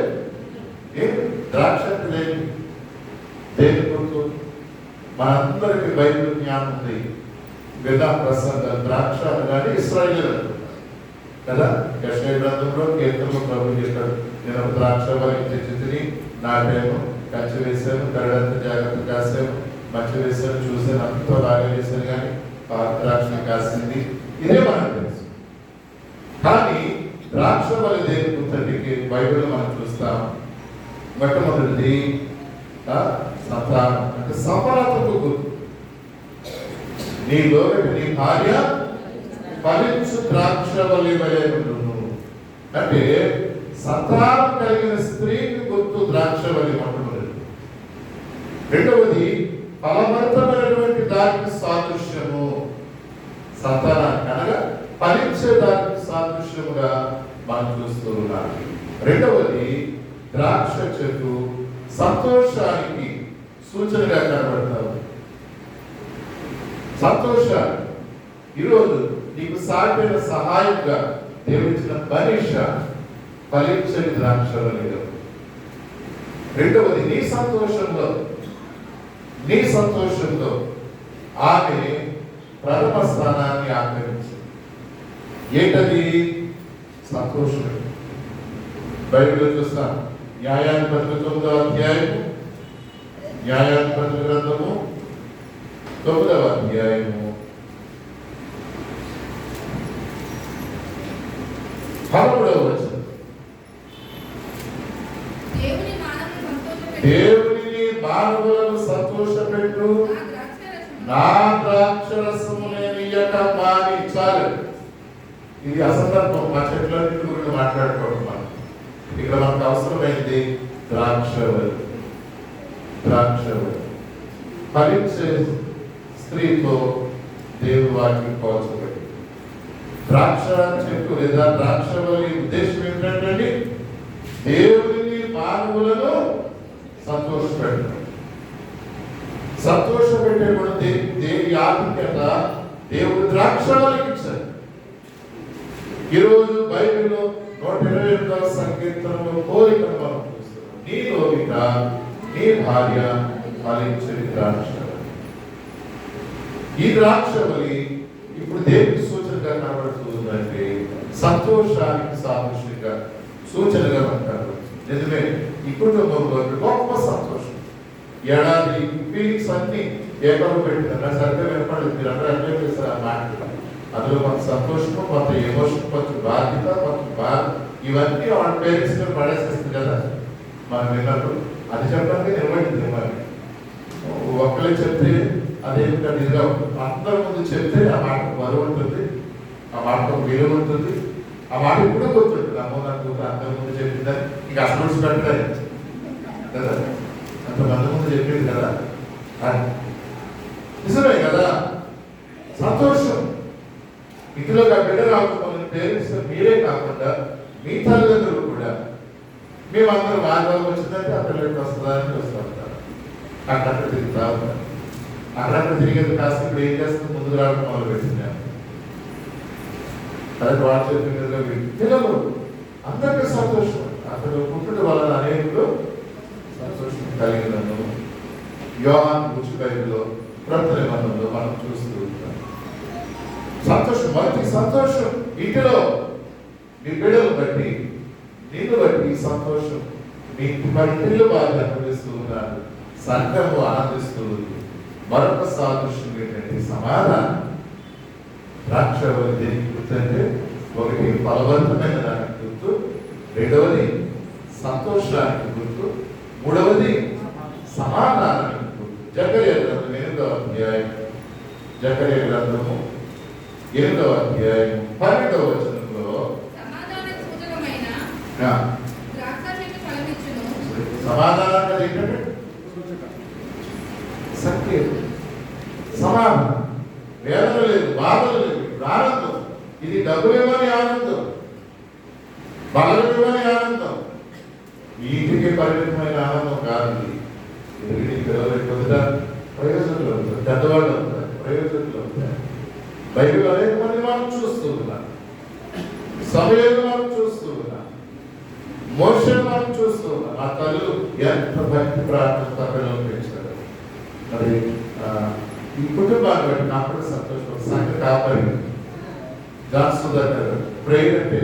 ద్రాక్ష దేని గుర్తు? మనందరికి బైబిల్ జ్ఞానం ఉంది. విన్నా ప్రసంగం ద్రాక్ష అనగానే ఇశ్రాయేలు అంటున్నారు కదా. యెషయా గ్రంథంలో కీర్తనలో ప్రభు చెప్పాడు, నేను ఒక ద్రాక్ష వలె తెచ్చి నాటాను, కంచె వేశాను, కరడంత జాగ్రత్త కాసాను, మంచి వేశాను, చూశాను, అంతా బాగా వేశాను, కానీ ద్రాక్ష కాసింది. ఇదే మనకు తెలుసు. కానీ ద్రాక్ష వలె దేని గుర్తండి బైబిల్ మనం చూస్తాం. మొట్టమొదటిది సంతానం, అంటే సఫలతకు గుర్తు. నీలో నీ భార్య ఫలించు ద్రాక్ష వలె ఉండును అంటే సంతానం కలిగిన స్త్రీకి గుర్తు ద్రాక్ష వలె మొట్టమొదటి. రెండవది ఫలభరితమైనటువంటి దానికి సాదృశ్యము, సంతానానికి అనగా ఫలించే దానికి సాదృశ్యముగా మనం చూస్తూ ఉన్నాం. రెండవది ద్రాక్ష చెట్టు సంతోషానికి సూచనగా కనబడతావు. సంతోషాన్ని ఈరోజు నీకు సాగిన సహాయంగా దేవుడిచ్చిన పరీక్ష ఫలించని ద్రాక్షలో లేదు. రెండవది నీ సంతోషంలో ఆమె ప్రథమ స్థానాన్ని ఆక్రమించింది. ఏంటది? సంతోషం. బైబిల్లో చూస్తాం, న్యాయాధిపతులు 9వ అధ్యాయము, న్యాయాధిపతుల గ్రంథము 9వ అధ్యాయము 13వ దేవుని మానవులను సంతోషపెట్టు, నా ద్రాక్షరసము నేను ఇయ్యక మానించాలి. ఇది అసందర్భం. మా చెట్లన్నింటి గురించి మాట్లాడుకోవడం మనం. ఇక్కడ మనకు అవసరమైంది ద్రాక్షవల్లి. ఫలించే స్త్రీతో దేవుని వాక్యం పోల్చబడి, ద్రాక్ష చెట్టు లేదా ద్రాక్షవల్లి ఉద్దేశం ఏంటంటే దేవుని మానవులను సంతోషపెట్టడం. సంతోషపెట్టే కూడా దేవి ఆధిక్యత దేవుడు ద్రాక్షవల్లికి ఇచ్చాడు. ఈరోజు బైబిల్లో 128వ సంకీర్తనలో పోలికను మనం చూస్తున్నాం. నీ లోవిక నీ భార్య ఫలించని ద్రాక్షవల్లి. ఈ ద్రాక్షవల్లి ఇప్పుడు దేవుని సూచనగా కనబడుతుందంటే సంతోషానికి సాదృశ్యంగా సూచనగా మనకు కనబడుతుంది. నిజమే, ఈ కుటుంబంలో గొప్ప సంతోషం. ఏడాది ఫీలింగ్స్ అన్ని ఏకలు పెట్టిన సరిగ్గా వినపడలేదు. మీరు అందరూ అర్థం చేస్తారు ఆ మాట. అందులో కొంత సంతోషము, కొంత ఎమోషన్, కొంత బాధ్యత, కొంత బాధ, ఇవన్నీ వాళ్ళ పేరెంట్స్ మీద పడేసేస్తుంది కదా మనం విన్నప్పుడు. అది చెప్పడానికి నిలబడింది. మరి ఒక్కలే చెప్తే అదేమిటంటే ఇదిగా ఉంటుంది. అందరి ముందు చెప్తే ఆ మాట బరువు ఉంటుంది, ఆ మాటకు విలువ ఉంటుంది, ఆ మాట ఇప్పుడు గుర్తుంటుంది. అమ్మో నాకు అందరి ముందు చెప్పిందని ఇంకా అసలు పెట్టలేదు కదా, అంతమంది ముందు చెప్పింది కదా, నిజమే కదా. సంతోషం ఇందులో ఆ బిడ్డ రాకుండా పేరెంట్స్ మీరే కాకుండా మీ తల్లిదండ్రులు కూడా మేమందరూ వారాలు వచ్చిందంటే ఆ పిల్లలకి వస్తుందా అని వస్తూ ఉంటారు. అక్కడక్కడ తిరుగుతూ ఉంటారు. అక్కడక్కడ తిరిగేది కాస్త ఇప్పుడు ఏం చేస్తుంది, ముందుకు రావడం మొదలు పెట్టింది. అదే వాళ్ళు చెప్పిన పిల్లలు అందరికీ సంతోషం. అక్కడ పుట్టుడు వలన అనేకులు సంతోషం కలిగినను యోహాను గురించి బైబిల్లో క్రొత్త నిబంధనలో మనం చూస్తూ ఉంటాం. సంతోషం, మంచి సంతోషం ఇంటిలో మీ బిడ్డలు బట్టి, నిన్ను బట్టి సంతోషం. మీ ఇంటిలో బాగా అనుభవిస్తూ ఉన్నారు, సంఘము ఆనందిస్తూ ఉంది. మరొక సాదృశ్యం ఏంటంటే సమాధానం. ద్రాక్షవల్లి దేనికి గుర్తు అంటే ఒకటి ఫలవంతమైన దానికి గుర్తు, రెండవది సంతోషానికి గుర్తు, మూడవది సమాధానానికి గుర్తు. జకర్యా గ్రంథం 8వ అధ్యాయం, జకర్యా గ్రంథము 8వ అధ్యాయం 12వ వచనంలో సమాధానం కదా ఏంటంటే సంకేతం, సమాధానం. వేదన లేదు, బాధలు లేదు, ఆనందం. ఇది డబ్బులు ఇవ్వని ఆనందం, బలం ఇవ్వని ఆనందం, ఇంటికి పరిమితమైన ఆనందం కాదు. ఇది పిల్లలు పొందుతా ప్రయోజకులు అవుతారు, పెద్దవాళ్ళు అవుతారు, ప్రయోజకులు అవుతారు. బైబిల్ అనేక మంది మనం చూస్తూ ఉన్నాం, సమయంలో మనం చూస్తూ ఉన్నాం, మోషన్ మనం చూస్తూ ఉన్నాం. ఆ తల్లు ఎంత భక్తి ప్రార్థన పిల్లలు పెంచారు. మరి ఈ కుటుంబాన్ని బట్టి నాకు కూడా సంతోషం. సంఘ కాపరి జాన్ సుధాకర్ ప్రేయర్ అంటే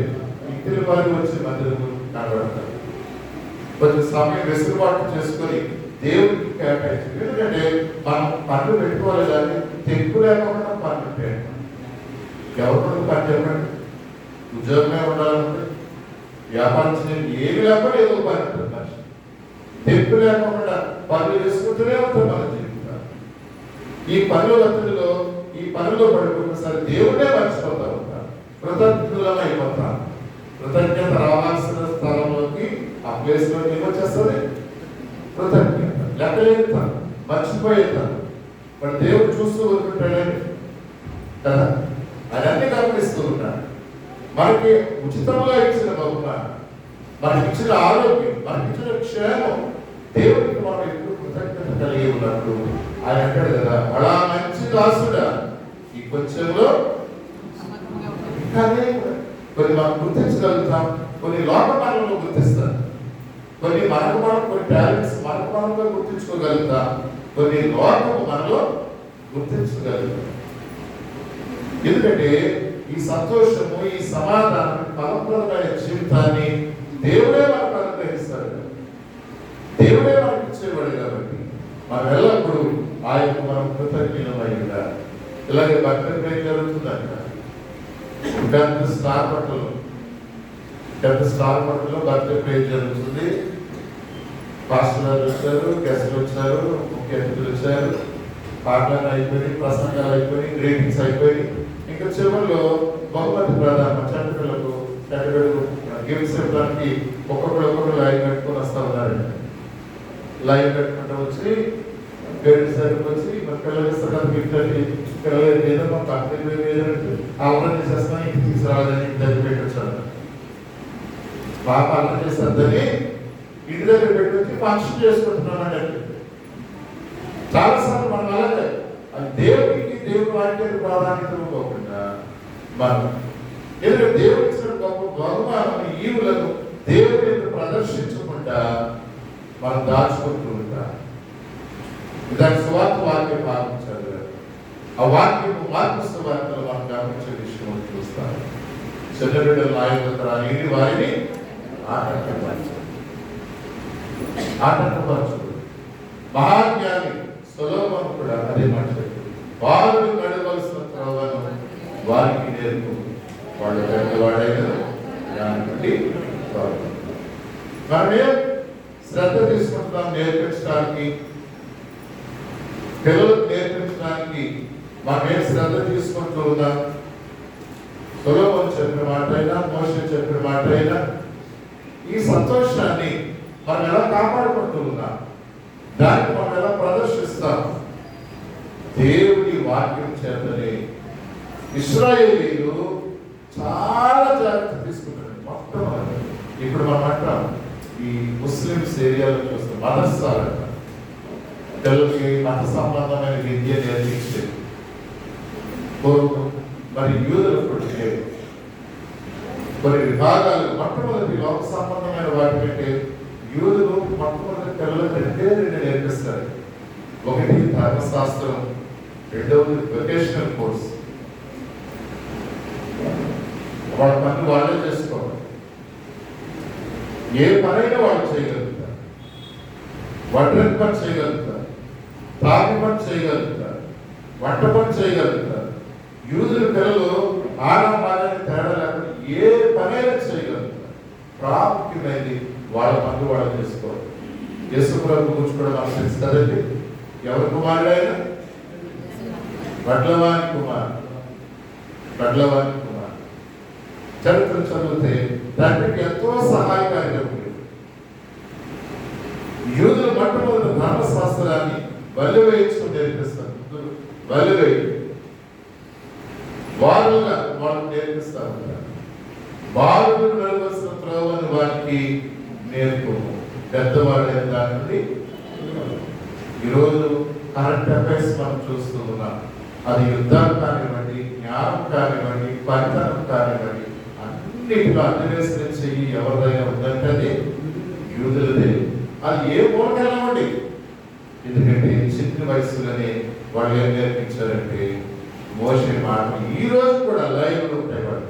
ఇంటిని వారి వచ్చి మందిరం కనబడతారు. కొంచెం సమయం వెసులుబాటు చేసుకొని దేవుడికి కేటాయించి. ఎందుకంటే మనం పనులు పెట్టుకోవాలి కానీ తెక్కు లేకుండా పనులు పెట్టాం. ఎవరు పని చెప్పండి, ఉద్యోగమే ఉండాలంటే వ్యాపారం చేయండి, ఏమి లేకుండా ఏదో పని ఉంటుంది. మనిషి తెక్కు లేకుండా పనులు చేసుకుంటూనే ఉంటారు మన జీవితం. ఈ పనుల ఒత్తిడిలో, ఈ పనుల్లో పడుకున్నసారి దేవుడే మర్చిపోతా ఉంటారు, కృతజ్ఞులం అయిపోతారు. కృతజ్ఞత రావాల్సిన స్థలంలోకి ఆ ప్లేస్లో ఏమొచ్చేస్తుంది, కృతజ్ఞత లెక్కలేస్తాను, మర్చిపోయేస్తాను. మరి దేవుడు చూస్తూ ఉంటుంటాడని కదా, అదన్నీ గమనిస్తూ ఉంటాడు. మనకి ఉచితంగా ఇచ్చిన బహుమానం, మనకి ఇచ్చిన ఆరోగ్యం, మనకి ఇచ్చిన క్షేమం, దేవుడికి మనం ఎప్పుడు కృతజ్ఞత కలిగి ఉన్నట్టు ఆయన అంటాడు కదా, అలా మంచి దాసుడా ఈ కొంచెంలో ఇంకానే. కొన్ని మనం గుర్తించగలుగుతాం, కొన్ని లోకమానంలో గుర్తిస్తాం, కొన్ని మనకు మనం కొన్ని టాలెంట్స్ మనకు మనలో గుర్తించుకోగలుగుతాం, కొన్ని లోకము మనలో గుర్తించగలుగుతాం. ఎందుకంటే ఈ సంతోషము, ఈ సమాధానం, ఫలప్రదమైన జీవితాన్ని దేవుడే మనకు అనుగ్రహిస్తాడు, దేవుడే మనకు ఇచ్చేవాడు. కాబట్టి మనం ఎల్లప్పుడూ ఆయనకు మనం కృతజ్ఞమై ఉండాలి. ఇలాగే భక్తులపై జరుగుతుందంట. స్టార్ బట్టలు పెద్ద స్టార్ హోటల్లో బర్త్డే ప్రేయర్ జరుగుతుంది. పాస్టర్ గారు వచ్చారు, గెస్ట్లు వచ్చారు, ముఖ్య అతిథులు వచ్చారు, పాటలు అయిపోయి, ప్రసంగాలు అయిపోయి, గ్రీటింగ్స్ అయిపోయి, ఇంకా చివరిలో బహుమతి ప్రధాన చంటి పిల్లలకు గిఫ్ట్స్ ఇవ్వడానికి ఒక్కొక్కరు లైన్ పెట్టుకొని వస్తా ఉన్నారండి. లైన్ పెట్టుకుంటూ వచ్చి గైడ్ సైడ్కి వచ్చి మన పిల్లలు ఇస్తారు కదా గిఫ్ట్ అని, పిల్లలు ఏదో మా కంపెనీ ఏదంటే ఆవరణ చేసేస్తాం, ఇంటికి తీసుకురావాలని దగ్గర పెట్టి వచ్చారు. పాప అర్థం చేస్తుందని ఇంటి దగ్గర పెట్టి వచ్చి ఫంక్షన్ చేసుకుంటున్నామండి. చాలాసార్లు మనం అలాగే అది దేవుడి వాక్యానికి ప్రాధాన్యత ఇవ్వకుండా మనం ఎందుకంటే దేవుడు ఇచ్చిన గొప్ప బహుమానం ఈవులను దేవుడి ప్రదర్శించకుండా మనం దాచుకుంటూ ఉంటాం. దాని సువార్త వాక్యం పాటించాలి. ఆ వాక్యం మార్పు సువార్తలు మనం గమనించే విషయం చూస్తాం. చిన్నబిడ్డలు నాయకులు వారిని ఆటంకపరచు. మహాజ్ఞాని సొలొమోను కూడా అదే మాట చెప్పాడు. వారు నడవలసిన త్రోవను వారికి నేర్పు, వాళ్ళు పెద్దవాడైన దాని నుండి మనమే శ్రద్ధ తీసుకుంటున్నాం నేర్పించడానికి, పిల్లలకు నేర్పించడానికి మనమే శ్రద్ధ తీసుకుంటూ ఉన్నాం. సొలొమోను చెప్పిన మాట అయినా, మోషే చెప్పిన మాట అయినా ఈ సంతోషాన్ని మనం ఎలా కాపాడుకుంటూ ఉన్నాం, దాన్ని మనం ఎలా ప్రదర్శిస్తాం? దేవుడి వాక్యం చేతనే ఇశ్రాయేలీలు చాలా జాగ్రత్త తీసుకుంటారు. మొత్తం ఇప్పుడు మనం అంటాం ఈ ముస్లిమ్స్ ఏరియాలో చూస్తాం మదర్సాలు అంట, పిల్లలకి మత సంబంధమైన విద్య నేర్పించేది. మరి యూదులు పుట్టిన కొన్ని విభాగాలు మొట్టమొదటి లోక సంబంధమైన వాటి కంటే యూదులు మొట్టమొదటి పిల్లలకు రెండు నేర్పిస్తారు. ఒకటి ధర్మశాస్త్రం, రెండవది వొకేషనల్ కోర్స్. వాళ్ళ పని వాళ్ళే చేసుకోవాలి. ఏ పనైనా వాళ్ళు చేయగలుగుతారు. వడ్రంగి పని చేయగలుగుతారు, తాగి పని చేయగలుగుతారు, వంట పని చేయగలుగుతారు. యూదుల పిల్లలు ఆడవాళ్ళని తేడా లేకుండా ఏ పనైనా చేయగలుగుతారు. ప్రాముఖ్యమైనది వాళ్ళ పనులు వాళ్ళు చేసుకోవాలి. యేసు ప్రభు గురించి కూడా మనకు తెలుసు కదండి. ఎవరి కుమారుడు ఆయన? వడ్లవాని కుమారుడు. చరిత్ర చదివితే తండ్రికి ఎంతో సహాయకారిగా ఉంది. యూదులు మొట్టమొదటి ధర్మశాస్త్రాన్ని బలి వేయించుకుని నేర్పిస్తారు. బలి వేయి వారుగా వాళ్ళు నేర్పిస్తా ఉంటారు. బాలుడు నడవలసిన త్రోవను వారికి నేర్పు, పెద్దవాళ్ళైన దాని నుండి. ఈరోజు కరెంట్ అఫైర్స్ మనం చూస్తూ ఉన్నాం. అది యుద్ధాలు కానివ్వండి, జ్ఞానం కానివ్వండి, పరితనం కానివ్వండి, అన్నిటిలో అన్వేషణ చెయ్యి ఎవరిదైనా ఉందంటే అది యూదులదే. అది ఏ మూలకెళ్ళమండి. ఎందుకంటే చిన్న వయసులోనే వాళ్ళు ఏం నేర్పించారంటే మోషే మాటలు ఈ రోజు కూడా లైవ్లో ఉంటాయి. వాళ్ళు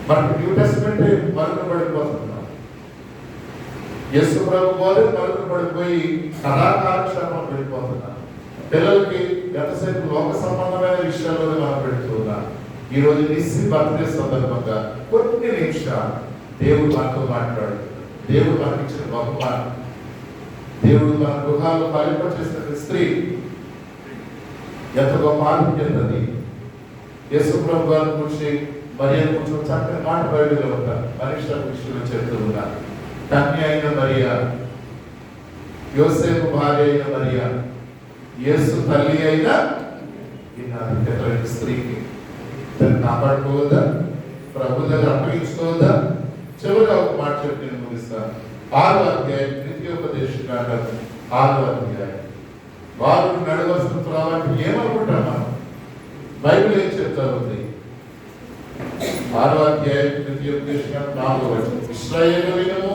మనకు న్యూ టెస్ట్మెంట్ మరుగున పడిపోతున్నాం. యేసు ప్రభు బోధ మరుగున పడిపోయి కళాకాలక్షేపం వెళ్ళిపోతున్నాం. పిల్లలకి ఎంతసేపు లోక సంబంధమైన విషయాల్లోనే మనం పెడుతున్నాం. ఈ రోజు నిస్సి బర్త్డే సందర్భంగా కొన్ని నిమిషాలు దేవుడు మనతో మాట్లాడు. దేవుడు మనకి ఇచ్చిన బహుమానం, దేవుడు మన గృహాల్లో ఫలింపచేసిన స్త్రీ ఎంత గొప్ప ఆధిక్యతది. యేసు ప్రభు గారి గురించి మరియ కొంచెం చక్కని మాట బయటలో ఉంటారు. మనిషి విషయంలో చెప్తూ ఉన్నారు. కన్య అయిన మరియా, యోసేపు భార్య అయిన మరియా, యేసు తల్లి అయిన స్త్రీకి దాన్ని కాపాడుకోవద్దా? ప్రభు దగ్గర అప్పగించుకోవద్దా? చివరిగా ఒక మాట చెప్పి నేను ముగిస్తాను. 6వ అధ్యాయం ద్వితీయోపదేశకాండం 6వ అధ్యాయం. వారు నడవలసిన త్రోవంటే ఏమనుకుంటాం మనం? బైబిల్ ఏం చెప్తా ఉంది? 6వ అధ్యాయం ద్వితీయోపదేశకాండం 4వ వచనం. ఇశ్రాయేలు వినుము,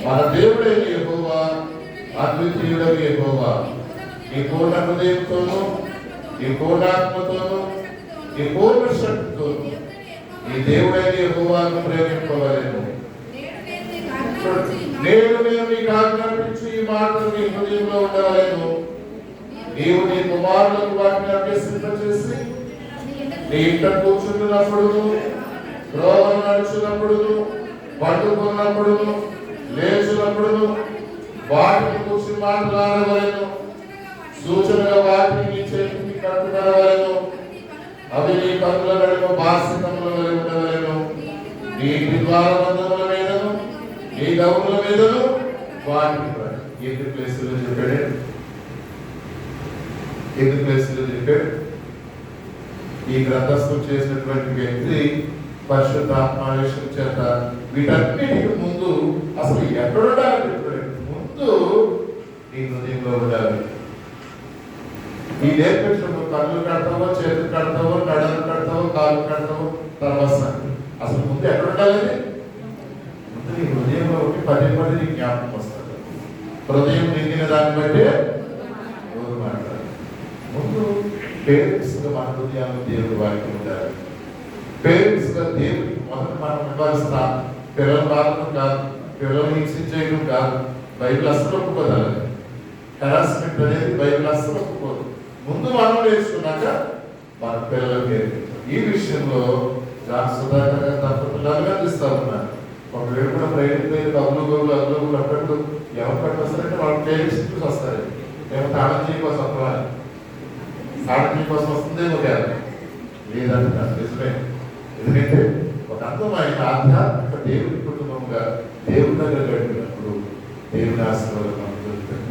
మన దేవుడైన యెహోవా అద్వితీయుడైన యెహోవా నీ పూర్ణ హృదయంతోనూ, నీ పూర్ణాత్మతోనూ, నీ పూర్ణ శక్తితోనూ నీ దేవుడైన యెహోవాను ప్రేమింపవలెను. నేను నీకు ఆజ్ఞాపించి ఈ మాటలు నీ హృదయంలో ఉండవలెను. నీవు నీ కుమారులకు వాటిని అభ్యసింపచేసి నీ ఇంట కూర్చున్నప్పుడు త్రోవను నడుచున్నప్పుడును, పట్టుకున్నప్పుడును, లేచినప్పుడును వాటిని కూర్చి మాట్లాడవలను, సూచనగా వాటిని నీ చేతికి కట్టుకొనవలెను. అవి నీ కన్నుల నడుమ బాసికముల వలె ఉండవలెను. నీ ద్వారబంధముల మీదను నీ గౌముల మీదను వాటిని ఎన్ని ప్లేసులు చెప్పాడు, ఎన్ని ప్లేసులు చెప్పాడు. ఈ గ్రంథస్థం చేసినటువంటి వ్యక్తి పరిశుద్ధాత్మావేశం చేత వీటన్నిటికి ముందు అసలు ఎక్కడ ఉండాలని చెప్పాడు. ముందు నీ హృదయంలో ఉండాలి. ఈ నేర్పించడం కళ్ళు కడతావో, చేతులు కడతావో, నడలు కడతావో, కాళ్ళు కడతావో తర్వాత అసలు ముందు ఎక్కడ ఉండాలి? ముందు నీ హృదయంలో ఉండి పదే పదే నీ జ్ఞాపకం వస్తుంది. హృదయం నిండిన దాన్ని బట్టి ఎవరు మాట్లాడాలి. ముందు పేరెంట్స్ గా మన హృదయాలు దేవుడి వాక్యం ఉండాలి. పేరెంట్స్ గా దేవుడికి మొదట మనం ఇవ్వాల్సిన పిల్లల బాధను కాదు, పిల్లలు హింసించేయడం కాదు. బైబిల్ అస్సలు ఒప్పుకోదాలి. హెరాస్మెంట్ అనేది బైబిల్ అస్సలు ఒప్పుకోదు. ముందు మనం నేర్చుకున్నాక మన పిల్లలకు నేర్పించాలి. ఈ విషయంలో జాన్ సుధాకర్ గారు దంపతులు అభినందిస్తా ఉన్నారు. ఒకవేళ కూడా ప్రైవేట్ పేరు అగ్గులు అక్కడు ఎవరు పట్టుకొస్తారంటే వాళ్ళ పేరెంట్స్ చూసి వస్తారు. మేము తాళం చేయ కోసం వస్తున్నాం, తాళం చేయ కోసం వస్తుందేమో కాదు, లేదంటున్నారు. నిజమే. ఎందుకంటే ఒక అందమైన ఆధ్యాత్మిక దేవుడి కుటుంబంగా దేవుడి దగ్గర గడిపినప్పుడు దేవుని ఆశీర్వాదం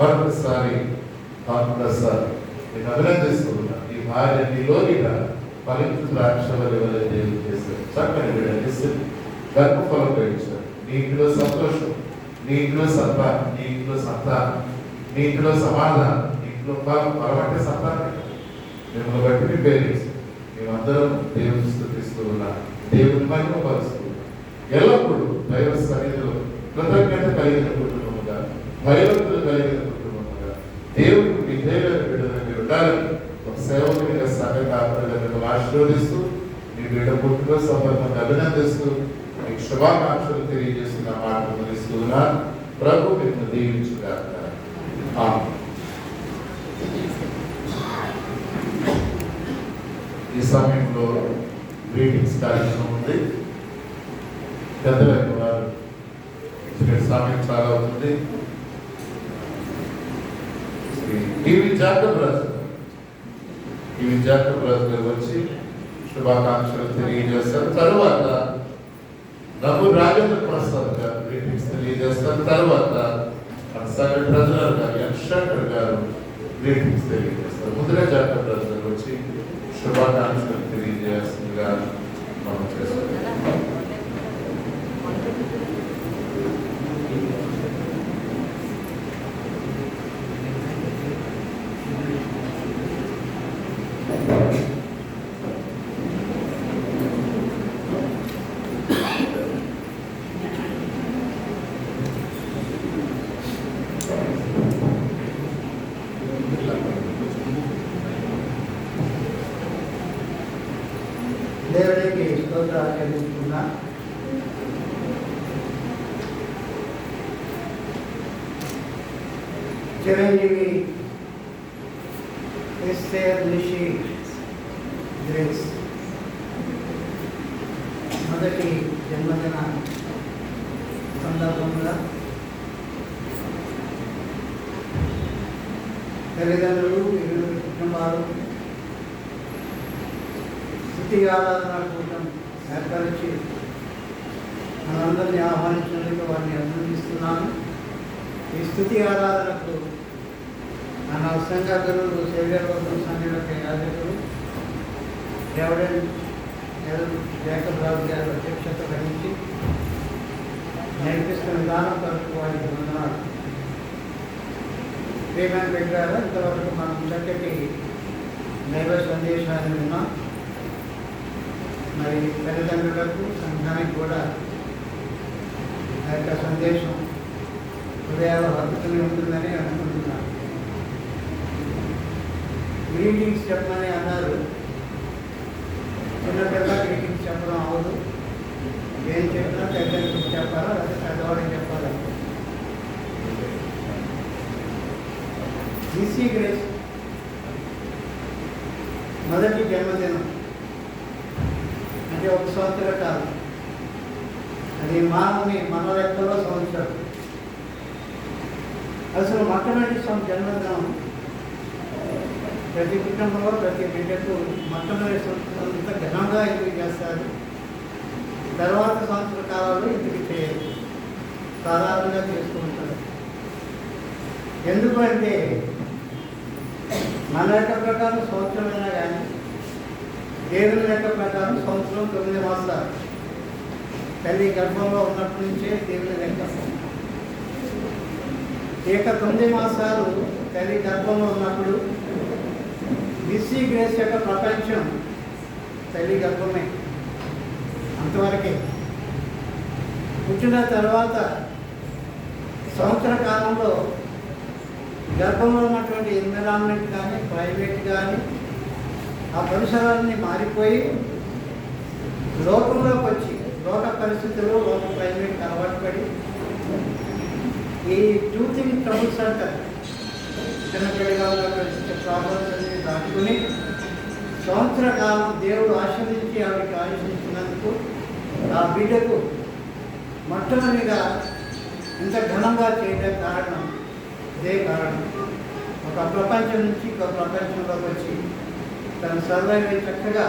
మరొకసారి నేను అభినందిస్తున్నా. ఈ భార్య నీలోనిగా ఫలించు ద్రాక్షవల్లి వల్ల దేవుడు చేశారు. చక్కని విడదీసి గర్భఫలం పెంచారు. నీ ఇంట్లో సంతోషం, నీ ఇంట్లో సంతానం, నీ ఇంట్లో సంతానం, నీ ఇంట్లో సమాధానం, నీ ఇంట్లో బలమంటే సంతానం. మిమ్మల్ని బట్టి మీ పేరెంట్స్ మేమందరం దేవుని స్తుతిస్తూ ఉన్నాం, దేవుని మహిమపరుస్తూ ఎల్లప్పుడూ దైవ సన్నిధిలో కృతజ్ఞత కలిగిన కుటుంబముగా, భయభక్తులు కలిగిన కుటుంబముగా, దేవుడికి విధేయులైన బిడ్డలుగా మీరు ఉండాలని ఒక సేవకునిగా సంఘ కాపులుగా మిమ్మల్ని ఆశీర్వదిస్తూ మీ బిడ్డ పుట్టుక సందర్భంగా అభినందిస్తూ మీకు శుభాకాంక్షలు తెలియజేస్తున్న మాటలు ముగిస్తూ ఉన్నాను. ప్రభు మిమ్మల్ని దీవించుగాక. ఆమేన్. ఈ సమయంలో గ్రీటింగ్స్ కార్యక్రమం ఉంది. పెద్దలైన వారు సమయం చాలా అవుతుంది. టీవీ జాకబ్ రాజు గారు వచ్చి శుభాకాంక్షలు తెలియజేస్తారు. తరువాత నవ్వు రాజేంద్ర ప్రసాద్ గారు గ్రీటింగ్స్ తెలియజేస్తారు. తరువాత మన సంఘ ట్రెజరర్ గారు ఎన్ శంకర్ గారు గ్రీటింగ్స్ తెలియజేస్తారు. ముందుగా జాకబ్ రాజు గారు వచ్చి శుభాకాంక్షలు తెలియజేస్తుందిగా మనం చేస్తాం. దేవుడికి స్తోత్రాలు చెల్లిస్తున్నా. చిరంజీవి ఎస్ఏర్ నిషి గ్రేస్ మొదటి జన్మదిన సందర్భంగా తల్లిదండ్రులు, ఇరువురు కుటుంబాలు స్తుతి ఆరాధన కూటం ఏర్పరిచి మనందరినీ ఆహ్వానించినందుకు వారిని అభినందిస్తున్నాను. ఈ స్థుతి ఆరాధనకు మన సంఘ గురువులు, సేవ్యవర్గం సంఘ యాజకులు రెవరెండ్ జాకబ్ రాజు గారి అధ్యక్షత వహించి నడిపిస్తున్న విధానం కొరకు వారికి వందనాలు. ప్రియమైన పెట్టారా, ఇంతవరకు మనం చక్కటి దైవ సందేశాన్ని విన్నాం. మరి తల్లిదండ్రులకు, సంఘానికి కూడా ఆ యొక్క సందేశం హృదయాలు హత్తుకుని ఉంటుందని అనుకుంటున్నాను. గ్రీటింగ్స్ చెప్పమని అన్నారు. చిన్నపిల్ల గ్రీటింగ్స్ చెప్పడం అవదు. ఏం చెప్పినా పెద్దలకు చెప్పాలా, లేదా పెద్దవాడికి చెప్పాలా. ఈసీ గ్రేస్ మొదటి జన్మదినం అంటే 1 సంవత్సర కాలం అది మానవుని మన లెక్కలో సంవత్సరం. అసలు మొట్టమొదటి జన్మదినం ప్రతి కుటుంబంలో ప్రతి బిడ్డకు మొట్టమొదటి సంవత్సరం అంతా ఘనంగా ఎందుకు చేస్తారు, తర్వాత సంవత్సర కాలంలో ఎందుకు చేయరు, సాధారణంగా చేస్తూ ఉంటారు. ఎందుకంటే మన లెక్క ప్రకారం సంవత్సరమైనా కానీ దేవుని లెక్క ప్రకారం సంవత్సరం 9 మాసాలు. తల్లి గర్భంలో ఉన్నప్పటి నుంచే దేవుని లెక్క. ఇక 9 మాసాలు తల్లి గర్భంలో ఉన్నప్పుడు బిసి గ్రేస్ యొక్క ప్రపంచం తల్లి గర్భమే, అంతవరకే. పుట్టిన తర్వాత సంవత్సర కాలంలో గర్భంలో ఉన్నటువంటి ఎన్విరాన్మెంట్ కానీ ప్రైవేట్ కానీ ఆ పరిసరాలన్నీ మారిపోయి లోకంలోకి వచ్చి లోక పరిస్థితుల్లో లోక ప్రైవేట్కి అలవాటు పడి ఈ టూతింగ్ ట్రబుల్స్ అంటారు, చిన్నపిల్లగా ఉన్నటువంటి ప్రాబ్లమ్స్ అన్ని దాటుకుని సంవత్సర కాలం దేవుడు ఆశీర్వదించి ఆవిడకి ఆశీర్వదించినందుకు ఆ బిడ్డకు మొట్టమొదటిగా ఇంత ఘనంగా చేయడం కారణం ఇదే కారణం. ఒక ప్రపంచం నుంచి ఇంకో ప్రపంచంలోకి వచ్చి తను సర్వైవ్ చక్కగా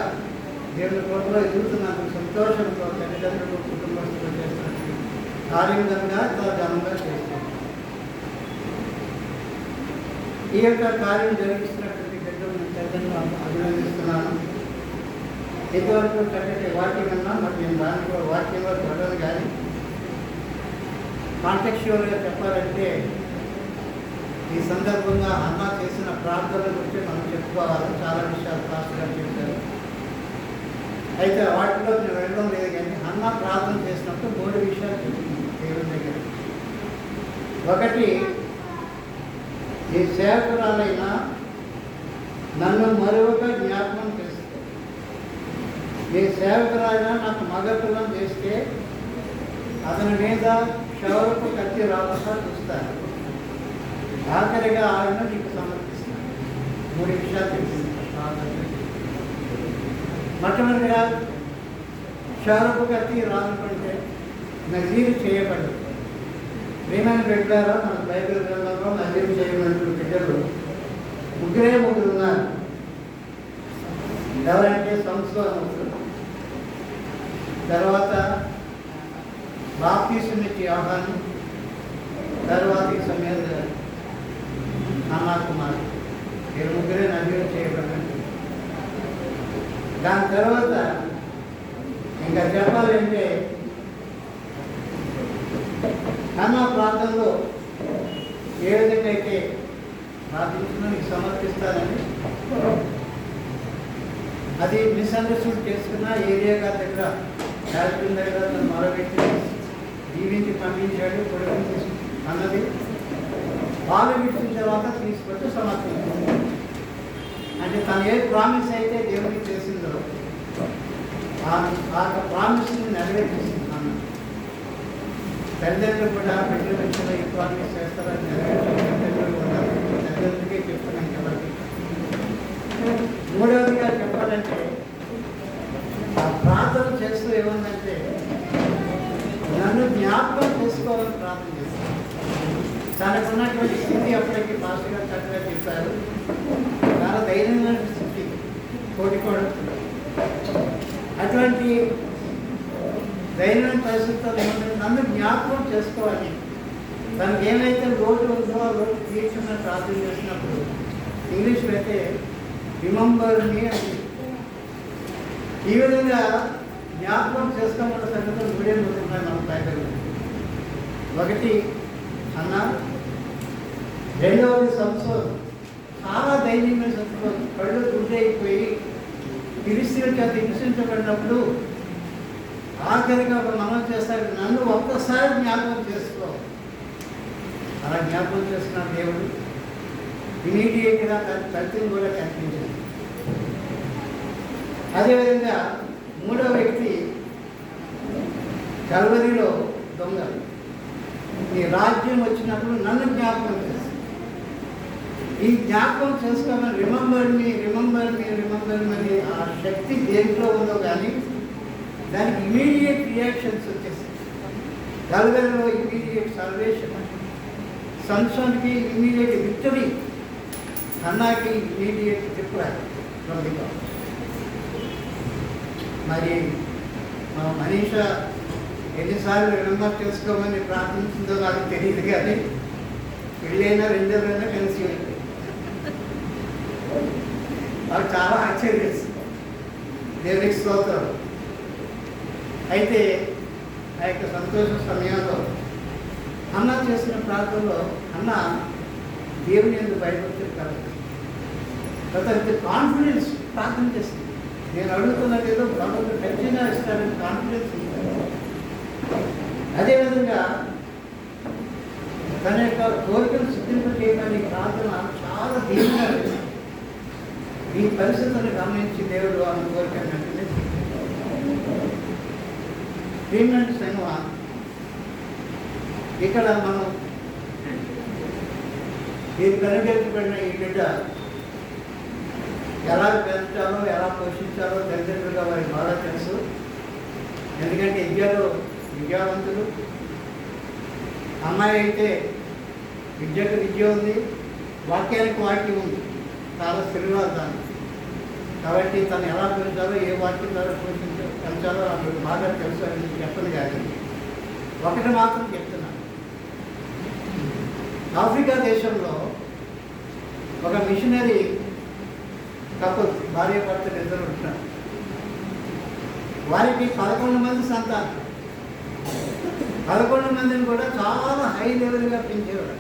దేవుని కృపలో ఎదుగుతున్నందుకు సంతోషంతో తల్లిదండ్రులు కుటుంబస్తులు చేస్తున్నట్టు కార్యవిధంగా చాలా ఘనంగా చేస్తారు. ఈ యొక్క కార్యం జరిగిస్తున్నటువంటి బిడ్డలను తల్లిదండ్రులను అభినందిస్తున్నాను. ఇదివరకు చక్కటి వాక్యం అన్నా మరి నేను దాని కూడా వాక్యంలో చదవను, కానీ కాంటెక్చువల్గా చెప్పాలంటే ఈ సందర్భంగా అన్న చేసిన ప్రార్థనల గురించి మనం చెప్పుకోవాలి. చాలా విషయాలు ఫాస్ట్గా చెప్పారు. అయితే వాటిలో నేను వెళ్ళడం లేదు, కానీ అన్న ప్రార్థన చేసినప్పుడు 3 విషయాలు చెప్పింది దేవుని దగ్గర. ఒకటి, ఈ సేవకురాలైనా నన్ను మరొక జ్ఞాపకం చేస్తే, ఈ సేవకురాలైనా నాకు మగపిల్లం చేస్తే అతని మీద క్షౌరపు కత్తి రాకుండా చూస్తాను, ఆఖరిగా ఆయన నీకు సమర్పిస్తాను. 3 విషయాలు చెప్పింది. మొట్టమొదటిగా క్షౌరపు కత్తి రానుకుంటే నజీరు చేయబడదు. ప్రియమైన బిడ్డలారా, మన బైబిల్ గ్రంథంలో నజీరు చేయబడిన బిడ్డలు 3 ఉన్నారు. ఎవరంటే సంస్కృతులు, తర్వాత బాప్తీసునిచ్చి యోహాను, తర్వాత ఈ సమయంలో అన్నా కుమార్. వీరు 3 నజీరు చేయబడినట్టు. దాని తర్వాత ఇంకా చెప్పాలంటే అన్న ప్రాంతంలో ఏ విధంగా అయితే ప్రార్థించిన నీకు సమర్పిస్తానని, అది మిస్అండర్స్టూడ్ చేసుకున్న ఏరియాగా దగ్గర యాజకుని దగ్గర తను మొదలుపెట్టి దీవించి పంపించాడు, కొడుకు అన్నది వాళ్ళు విడిచిన తర్వాత తీసుకొచ్చి సమర్పించాడు. అంటే తను ఏ ప్రామిస్ అయితే దేవుడికి చేసిందో ఆ ప్రామిస్ని నెరవేర్చేసింది అన్న. తల్లిదండ్రులు కూడా బిడ్డల విషయంలో ఈ ప్రామిస్ చేస్తారని తల్లిదండ్రులకే చెప్తున్నాను కాబట్టి. 3వదిగా చెప్పాలంటే ఆ ప్రార్థన చేస్తూ ఏముందంటే నన్ను జ్ఞాపకం చేసుకోవాలని ప్రార్థన చేస్తాను. తనకున్నటువంటి స్థితి అప్పటికి పాస్టర్ గారు చక్కగా చెప్పారు. చాలా ధైర్యమైన స్థితి, కోటికోవడం. అటువంటి ధైర్యమైన పరిస్థితుల్లో ఏమంటే నన్ను జ్ఞాపకం చేసుకోవాలి. తనకి ఏమైతే లోటు ఉందో ఆ లోటు తీర్చున్న ప్రార్థన చేసినప్పుడు ఇంగ్లీష్లో అయితే రిమెంబర్ మీ అని. ఈ విధంగా జ్ఞాపకం చేసుకోమన్న సంగతులు 3 ఉన్నాయి మన బైబిల్లో. ఒకటి అన్న, రెండవది సంవత్సరం చాలా ధైర్యమైన సంవత్సరం, కళ్ళు గుడ్డైపోయి ఫిలిష్తీయుల చేత హింసించబడినప్పుడు ఆఖరిగా ఒక మనం చేస్తారు, నన్ను ఒక్కసారి జ్ఞాపకం చేసుకో. అలా జ్ఞాపకం చేసుకున్న దేవుడు ఇమీడియట్గా తన తల్లిని కూడా కనిపించింది. అదేవిధంగా 3వ వ్యక్తి కల్వరిలో దొంగ. ఈ రాజ్యం వచ్చినప్పుడు నన్ను జ్ఞాపకం చేస్తాను. ఈ జ్ఞాపకం చేసుకోమని రిమెంబర్ మీ అని ఆ శక్తి దేంట్లో ఉందో కానీ దానికి ఇమీడియట్ రియాక్షన్స్ వచ్చేస్తాయి. గల్వెల్లో ఇమీడియట్ సల్వేషన్, సంసోన్కి ఇమీడియట్ విక్టరీ, అన్నాకి immediate reply from the God. మరి మా మనీష ఎన్నిసార్లు రిమెంబర్ చేసుకోమని ప్రార్థించిందో నాకు తెలియదు, కానీ పెళ్ళైనా రెండేళ్ళైనా కలిసి వెళ్ళి నాకు చాలా ఆశ్చర్యం. దేవునికి స్తోత్రం. అయితే ఆ యొక్క సంతోష సమయంలో అన్న చేసిన ప్రార్థనలో అన్న దేవుని ఎందుకు భయపడుతుంది కాబట్టి అతనికి కాన్ఫిడెన్స్ ప్రార్థన చేస్తుంది. నేను అడుగుతున్నది ఏదో ప్రభుత్వం ఖచ్చితంగా ఇస్తారని కాన్ఫిడెన్స్ ఉంది. అదేవిధంగా తన యొక్క కోరికలు సిద్ధింప చేయడానికి ప్రార్థన చాలా దీనంగా ఉంది. ఈ పరిస్థితులను గమనించి దేవుడు ఆమె కోరిక వెంటనే ట్రీట్మెంట్ సంఘ ఇక్కడ మనం ఈ కనుగొల్పబడిన ఈ బిడ్డ ఎలా పెంచాలో ఎలా పోషించాలో తల్లిదండ్రులుగా వారికి బాగా తెలుసు. ఎందుకంటే విద్యలో విద్యావంతులు, అమ్మాయి అయితే విద్యకు విద్య ఉంది, వాక్యానికి వాక్యం ఉంది, చాలా స్థిరవాదాన్ని. కాబట్టి తను ఎలా పెంచాలో ఏ వాక్యం ద్వారా పెంచాలో అప్పుడు బాగా తెలుసు అని చెప్పను. కానీ ఒకటి మాత్రం చెప్తున్నాను, ఆఫ్రికా దేశంలో ఒక మిషనరీ కపుల్ భార్య భర్తలు ఇద్దరు ఉంటున్నారు. వారికి 11 మంది సంతానం. 11 మందిని కూడా చాలా హై లెవెల్గా పెంచేవారు.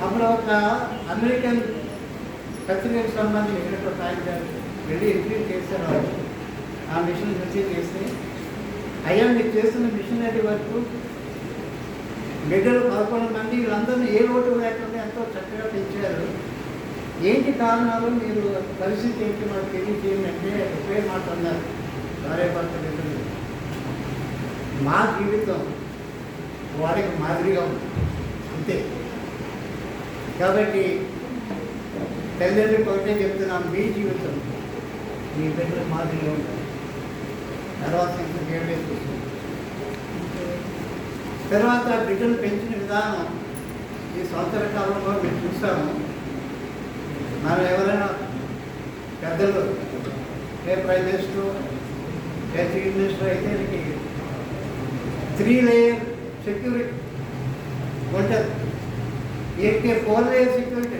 అప్పుడు ఒక అమెరికన్ పత్రికకు సంబంధించిన ఆయన వెళ్ళి ఇంటర్వ్యూ చేశారు. ఆ మిషన్ రిసీవ్ చేస్తే, అయ్యా మీరు చేస్తున్న మిషనరీ వరకు బిడ్డలు 11 మంది, వీళ్ళందరినీ ఏ లోటు లేకుండా ఎంతో చక్కగా పెంచారు. ఏంటి కారణాలు, మీరు పరిస్థితి ఏంటి మాకు తెలియజేయండి అంటే ఒకే మాట అన్నారు, భార్య భర్త బిడ్డలు, మా జీవితం వాడికి మాదిరిగా ఉంది అంతే. కాబట్టి తల్లిదండ్రులకు ఒకటే చెప్తున్నాం, మీ జీవితం మీ బిడ్డలు మాదిరిగా ఉంటుంది. తర్వాత ఇంకా దేవుడే చూస్తుంది. తర్వాత బిడ్డలు పెంచిన విధానం ఈ సంవత్సర కాలంలో మేము చూస్తాము. మనం ఎవరైనా పెద్దలు ప్రైమ్ మినిస్టర్ చీఫ్ మినిస్టర్ అయితే 3 లేయర్ సెక్యూరిటీ ఉంటుంది, 4 లేయర్ సెక్యూరిటీ.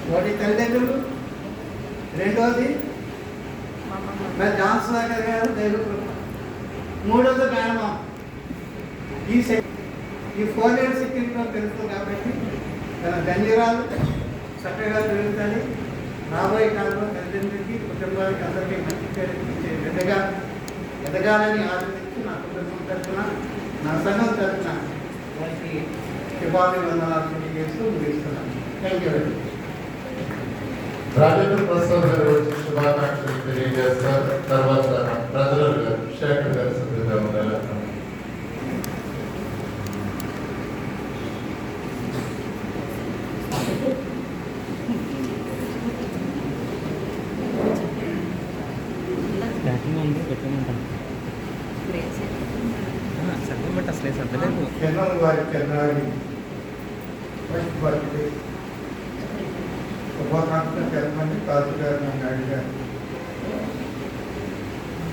ఒకటి తల్లిదండ్రులు, రెండోది మరి జాన్సన్ గారు దైవకృప, మూడోది మేనమామ. ఈ 4 లేయర్ సెక్యూరిటీలో పెరుగుతుంది. కాబట్టి తన ధన్యరాలు చక్కగా పెరుగుతుంది. రాబోయే కాలంలో తల్లిదండ్రులకి, కుటుంబానికి అందరికీ మంచి పేరు ఇచ్చే విధంగా ఎదగాలని ఆలోచించి నా కుటుంబం తరఫున, నా సంఘం తరఫున వారికి శుభాభివందనాలు తెలియజేస్తూ ముగిస్తున్నాను. Thank you very much. Rajendra Prasad గారు వచ్చి శుభాకాంక్షలు తెలియజేస్తారు. తర్వాత ప్రజలు గారు, శేఖర్ గారు సిద్ధంగా ఉండాలి. జనరల్ వారి చెన్నారి ఫస్ట్ బర్త్డే శుభాకాంక్షలు తెలపండి. కాదు గారు నన్ను అడిగారు.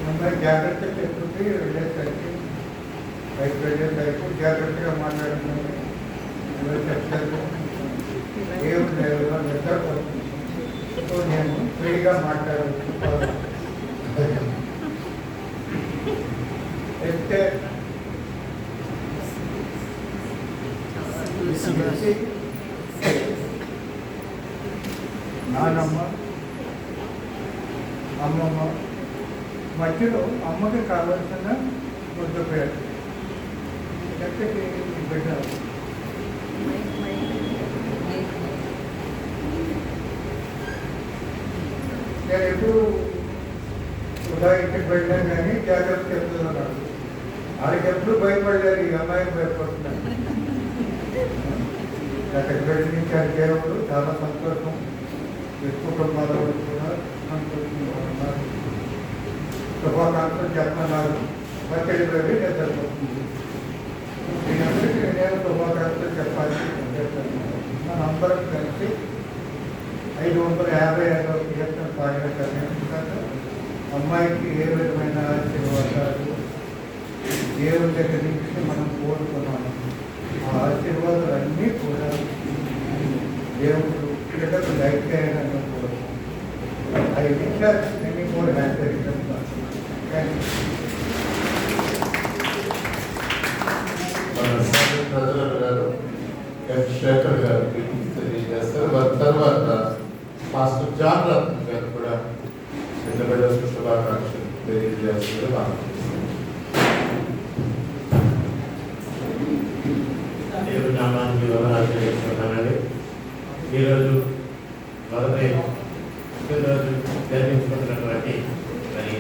అమ్మాయి జాగ్రత్త చెప్తుంది, వెళ్ళేసరికి బయట వెళ్ళేసరికి జాగ్రత్తగా మాట్లాడుతుంది. చెప్తారు ఏం లేదు నిద్రపోతుంది. సో నేను ఫ్రీగా మాట్లాడవచ్చు. చెప్తే నానమ్మ, అమ్మమ్మ మధ్యలో అమ్మకి కావాల్సిన ముద్దు పేరు ఎక్కడికి బిడ్డ నేను ఎప్పుడు ఉదాహరణకి వెళ్ళాను కానీ జాగ్రత్త చెప్తున్నాను. వాళ్ళకి ఎప్పుడు భయపడలేదు, ఈ అమ్మాయికి భయపడుతున్నాను. అక్కడికి వెళ్ళించారు దేవుడు, చాలా సంతోషం. కుటుంబాలు కూడా సంతోషంగా ఉన్నారు. శుభాకాంక్షలు చెప్పన్నారు. పచ్చడి పెట్టి నిద్రపోతుంది. మీ అందరికీ నేను శుభాకాంక్షలు చెప్పాలి. మనందరం కలిసి 555వ కీర్తన పాడిన తర్వాత అమ్మాయికి ఏ విధమైన ఆశీర్వాదాలు దేవుని దగ్గర నుంచి మనం కోరుకున్నాము. ఆ ఆశీర్వాదాలు అన్నీ కూడా దేవుడు బిడ్డకు దయచేయాలని కోరుకున్నాం. I wish us many more happy Christmas. Thank you. మన సంఘ ప్రజలు గారు ఎఫ్ శేఖర్ గారు తెలియజేస్తారు. వారి తర్వాత మాస్టర్ జాన్ రత్న గారు కూడా చిన్న బిడ్డలకు శుభాకాంక్షలు తెలియజేస్తారు. దేవుడి నామానికి వందనాలు తెలియజేస్తున్నానండి. ఈరోజు మొదటి రోజు జరిపించుకుంటున్నటువంటి మరి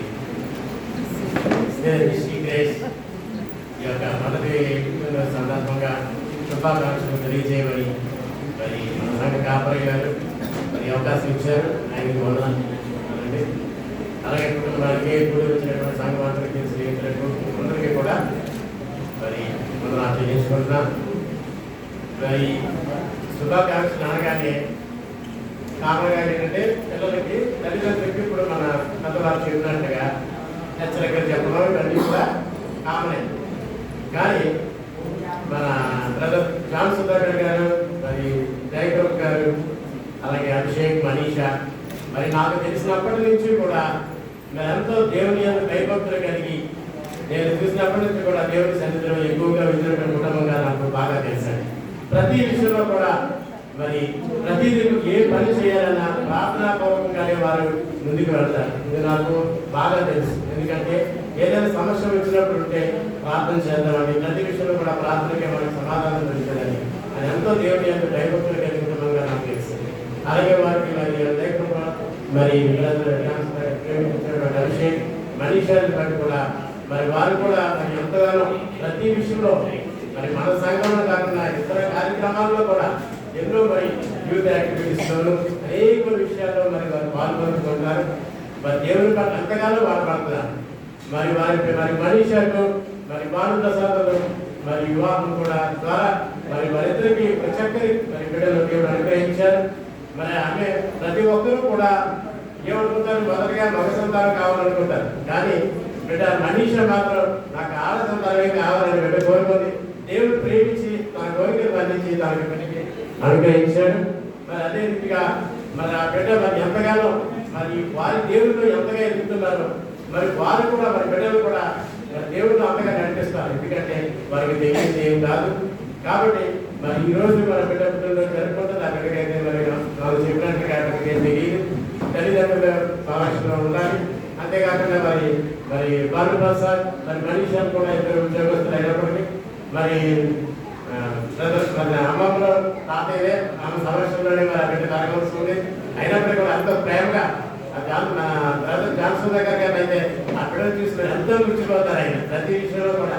గ్రేస్ ఈ యొక్క మొదటి సందర్భంగా శుభాకాంక్షలు తెలియజేయమని మరి మన సంఘ కాపరి గారు మరి అవకాశం ఇచ్చారు. ఆయనకి వందనాలు తెలియజేస్తున్నానండి. అలాగే కుటుంబానికి కూడి వచ్చినటువంటి సంఘమంత్రికి స్నేహితులకు అందరికీ కూడా మరి వందనాలు తెలియజేసుకుంటున్నాను. మరి శుభాకాంక్షలు అనగానే కామన్గా ఏంటంటే పిల్లలకి తల్లిదండ్రులకి ఇప్పుడు మన పెద్దవాళ్ళు చెప్పినట్టుగా హెచ్చరికలు చెప్పడం ఇవన్నీ కూడా కామనే. కానీ మన బ్రదర్ జాన్ సుధాకర్ గారు, మరి జయగౌడ్ గారు, అలాగే అభిషేక్, మనీషా, మరి నాకు తెలిసినప్పటి నుంచి కూడా మరి ఎంతో దేవుని యొక్క భయభక్తులు కలిగి నేను చూసినప్పటి నుంచి కూడా దేవుని సన్నిధిలో ఎక్కువగా విధినటువంటి కుటుంబంగా నాకు బాగా తెలుసండి. ప్రతి విషయంలో కూడా మరి ప్రతిదీ ఏ పని చేయాలన్నా ప్రార్థనాపూర్వకంగానే వారు ముందుకు వెళ్తారు. ఇది నాకు బాగా తెలుసు. ఎందుకంటే ఏదైనా సమస్య వచ్చినప్పుడు ఉంటే ప్రార్థన చేద్దామని, ప్రతి విషయంలో కూడా ప్రార్థనకే మనకు సమాధానం దొరికేదని అది ఎంతో దేవుని యొక్క దైవత్వం కలిగినగా నాకు తెలుసు. అలాగే వారికి మరి ప్రేమించినటువంటి అభిషేక్, మనీషాని బట్టి కూడా మరి వారు కూడా మరి ఎంతగానో ప్రతి విషయంలో మరి మన సంఘంలో కాకుండా ఇతర కార్యక్రమాల్లో కూడా ఎన్నో మరి యూత్ యాక్టివిటీస్లోనూ అనేక విషయాల్లో మరి వారు పాల్గొంటున్నారు. మరి దేవుని పట్ల ఎంతగానో వాడబడుతున్నారు. మరి మరి మనీషాకు మరి బాలుప్రసాద్ మరి వివాహం కూడా ద్వారా మరి వారిద్దరికి చక్కని మరి బిడ్డలు దేవుడు అనుగ్రహించారు. మరి ఆమె ప్రతి ఒక్కరూ కూడా ఏమనుకుంటారు, మొదటిగా మగ సంతానం కావాలనుకుంటారు. కానీ బిడ్డ మనీషా మాత్రం నాకు ఆడ సంతానమే కావాలని బిడ్డ కోరుకుంది. దేవుడు ప్రేమించి తన కోరికలు అందించి తనకి బిడ్డకి అనుగ్రహించాడు. మరి అదే రీతిగా మరి ఆ బిడ్డ మరి ఎంతగానో మరి వారి దేవుడితో ఎంతగా ఎదుగుతున్నారు. మరి వారు కూడా మరి బిడ్డలు కూడా దేవుడితో అంతగా నడిపిస్తారు. ఎందుకంటే వారికి తెలియదు ఏం కాదు. కాబట్టి మరి ఈ రోజు మన బిడ్డ పుట్టినరోజు జరుపుకుంటుంది. అక్కడికైతే మరి నాకు చెప్పినట్టుగా అక్కడికి ఏం తెలియదు. తల్లిదండ్రుల సమక్షంలో ఉండాలి. అంతేకాకుండా మరి మరి బాలుప్రసాద్ మరి మనీషాలు కూడా ఇద్దరు ఉద్యోగస్తులు అయినప్పటికీ మరి అమ్మమ్మలో తాతయ్యే ఆమె సమస్యలోనే మరి ఆ బిడ్డ తరగవలసి ఉంది. అయినప్పటికీ కూడా ఎంతో ప్రేమగా బ్రదర్ జాన్సన్ దగ్గర గారు అయితే ఆ బిడ్డను చూసి ఎంతో రుచిపోతారు. ఆయన ప్రతి విషయంలో కూడా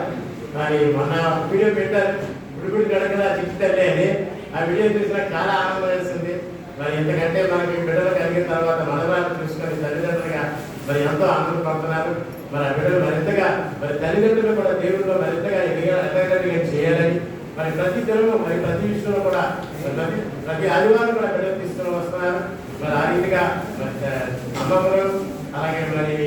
మరి మొన్న వీడియో పెట్టారు, గుడి గడకలా చిక్కుతల్లే అని. ఆ వీడియో చూసినా చాలా ఆనందం వేస్తుంది. మరి ఎందుకంటే మనకి బిడ్డలు కలిగిన తర్వాత మనవాళ్ళు చూసుకొని తల్లిదండ్రులుగా మరి ఎంతో ఆనందం పడుతున్నారు. మరి ఆ బిడ్డలు మరింతగా మరి తల్లిదండ్రులు కూడా దేవుడిలో మరింతగా ఎదగడానికి చేయాలని మరి ప్రతి దినము మరి ప్రతి విషయంలో కూడా ప్రతి ఆదివారం కూడా బిడ్డలు తీసుకుని వస్తున్నారు. మరి ఆ రీతిగా మరి అమ్మమ్మలు అలాగే మరి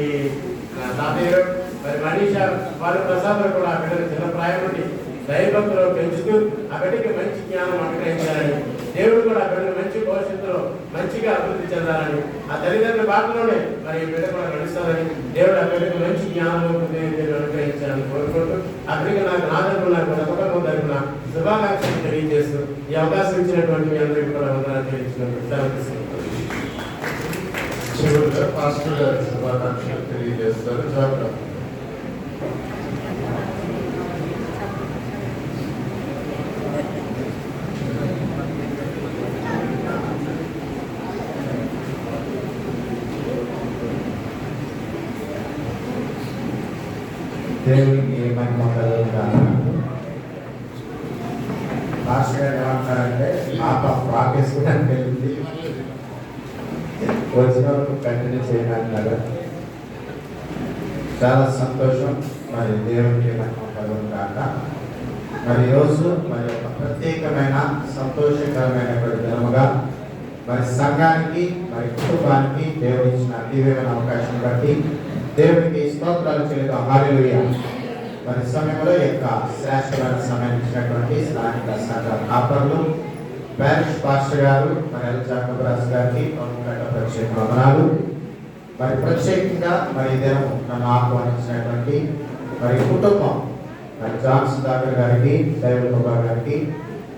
తాతయ్యలు మరి మనీషా వారి ప్రసాదాలు కూడా ఆ బిడ్డలు చిన్న ప్రాయం నుండి దైవభక్తులు పెంచుతూ ఆ బిడ్డకి మంచి జ్ఞానం అనుగ్రహించాలని, దేవుడు కూడా ఆ బిడ్డను మంచి భవిష్యత్తులో మంచిగా అభివృద్ధి చెందాలని, ఆ తల్లిదండ్రుల బాటలోనే మరి బిడ్డ కూడా నడుస్తారని, దేవుడు ఆ బిడ్డకు మంచి జ్ఞానం అనుగ్రహించాలని కోరుకుంటూ ఆ బిడ్డకి నాకు నా తరపున నా కుటుంబం తరపున శుభాకాంక్షలు తెలియజేస్తూ ఈ అవకాశం ఇచ్చినటువంటి మీ అందరికీ కూడా వందనాలు తెలియజేస్తున్నాను. చివరిగా పాస్టర్ గారి శుభాకాంక్షలు తెలియజేస్తారు. జాగ్రత్త. దేవునికి మహిమ కలుగుతాను. భాస్కర్ గారు ఏమంటారంటే పాకేసుకోవడానికి వెళ్ళింది, వచ్చిన వరకు కంటిన్యూ చేయడానికి కదా. చాలా సంతోషం. మరి దేవునికి మహిమ కలుగును గాక. మరి ఈరోజు మరి ఒక ప్రత్యేకమైన సంతోషకరమైనటువంటి దినముగా మరి సంఘానికి మరి కుటుంబానికి దేవుడు ఇచ్చిన దీవెన అవకాశం బట్టి దేవునికి స్తోత్రాలు చెల్లిద్దాం. హల్లెలూయా. మరి సమయంలో యొక్క శ్రేష్టమైన సమయం ఇచ్చినటువంటి స్థానిక సంఘ కాపర్లు, ప్యారిష్ పాస్టర్ గారు మరి ఎల్జాకబ్ రాజు గారికి ప్రత్యేక వందనాలు. మరి ప్రత్యేకంగా మరి ఈ దినం నన్ను ఆహ్వానించినటువంటి మరి కుటుంబం మరి జాన్ సుధాకర్ గారికి, దైవబాబా గారికి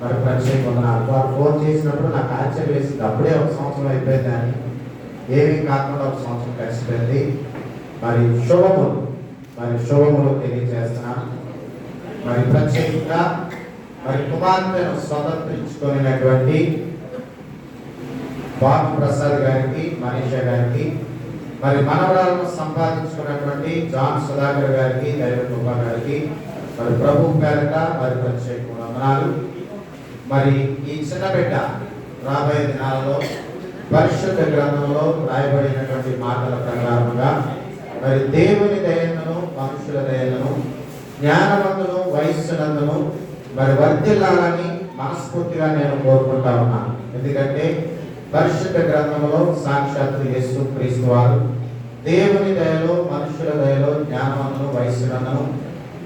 మరి ప్రత్యేక వందనాలు. వారు ఫోన్ చేసినప్పుడు నాకు ఆశ్చర్యం వేసింది. అప్పుడే ఒక సంవత్సరం అయిపోయింది అని, ఏమీ కాకుండా ఒక సంవత్సరం కలిసిపోయింది. మరి శుభములు తెలియజేస్తున్నాను. మరి ప్రత్యేకంగా మరి కుమార్తెను స్వతంత్రించుకునేటువంటి బాబు ప్రసాద్ గారికి, మనీషా గారికి, మరి మనవరాలను సంపాదించుకున్నటువంటి జాన్ సుధాకర్ గారికి, దైవబాబా గారికి మరి ప్రభు పేరట మరి ప్రత్యేక వందనాలు. మరి ఈ చిన్న బిడ్డ రాబోయే దినాలలో పరిశుద్ధ గ్రంథంలో రాయబడినటువంటి మాటల ప్రకారంగా మరి దేవుని దయలను, మనుషుల దయలను, జ్ఞానవంతులు వయస్సునందును మరి వర్ధిల్లాలని మనస్ఫూర్తిగా నేను కోరుకుంటా ఉన్నాను. ఎందుకంటే పరిశుద్ధ గ్రంథంలో సాక్షాత్తు యేసు క్రీస్తు వారు దేవుని దయలో, మనుషుల దయలో జ్ఞానవంతులు వయస్సునందును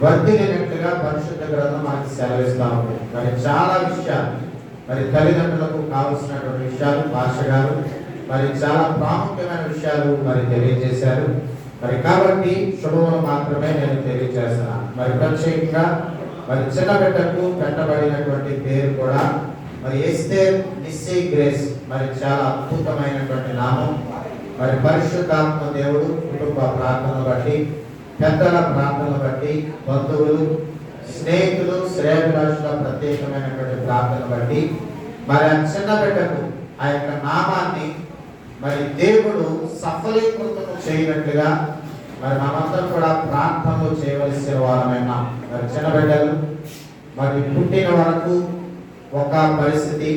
వర్ధిల్లినట్లుగా పరిశుద్ధ గ్రంథం మనకి సెలవిస్తా ఉంది. మరి చాలా విషయాలు మరి తల్లిదండ్రులకు కావలసినటువంటి విషయాలు భాష గారు మరి చాలా ప్రాముఖ్యమైన విషయాలు మరి తెలియజేశారు. మరి కాబట్టి శుభములు మాత్రమే నేను తెలియజేస్తున్నాను. మరి ప్రత్యేకంగా మరి చిన్న బిడ్డకు పెట్టబడినటువంటి పేరు కూడా మరి ఎస్తేర్ నిస్సీ గ్రేస్. మరి చాలా అద్భుతమైనటువంటి నామం. మరి పరిశుద్ధాత్మ దేవుడు కుటుంబ ప్రార్థనలు బట్టి, పెద్దల ప్రార్థనలు బట్టి, బంధువులు, స్నేహితులు, శ్రేయభిలాషుల ప్రత్యేకమైనటువంటి ప్రార్థనలు బట్టి మరి ఆ చిన్న బిడ్డకు ఆ యొక్క నామాన్ని మరి దేవుడు సఫలీకృతం చేయనట్లుగా మరి మనమందరం కూడా ప్రార్థనలు చేయవలసిన వారమైనా. మరి చిన్న బిడ్డలు మరి పుట్టిన వరకు ఒక పరిస్థితి,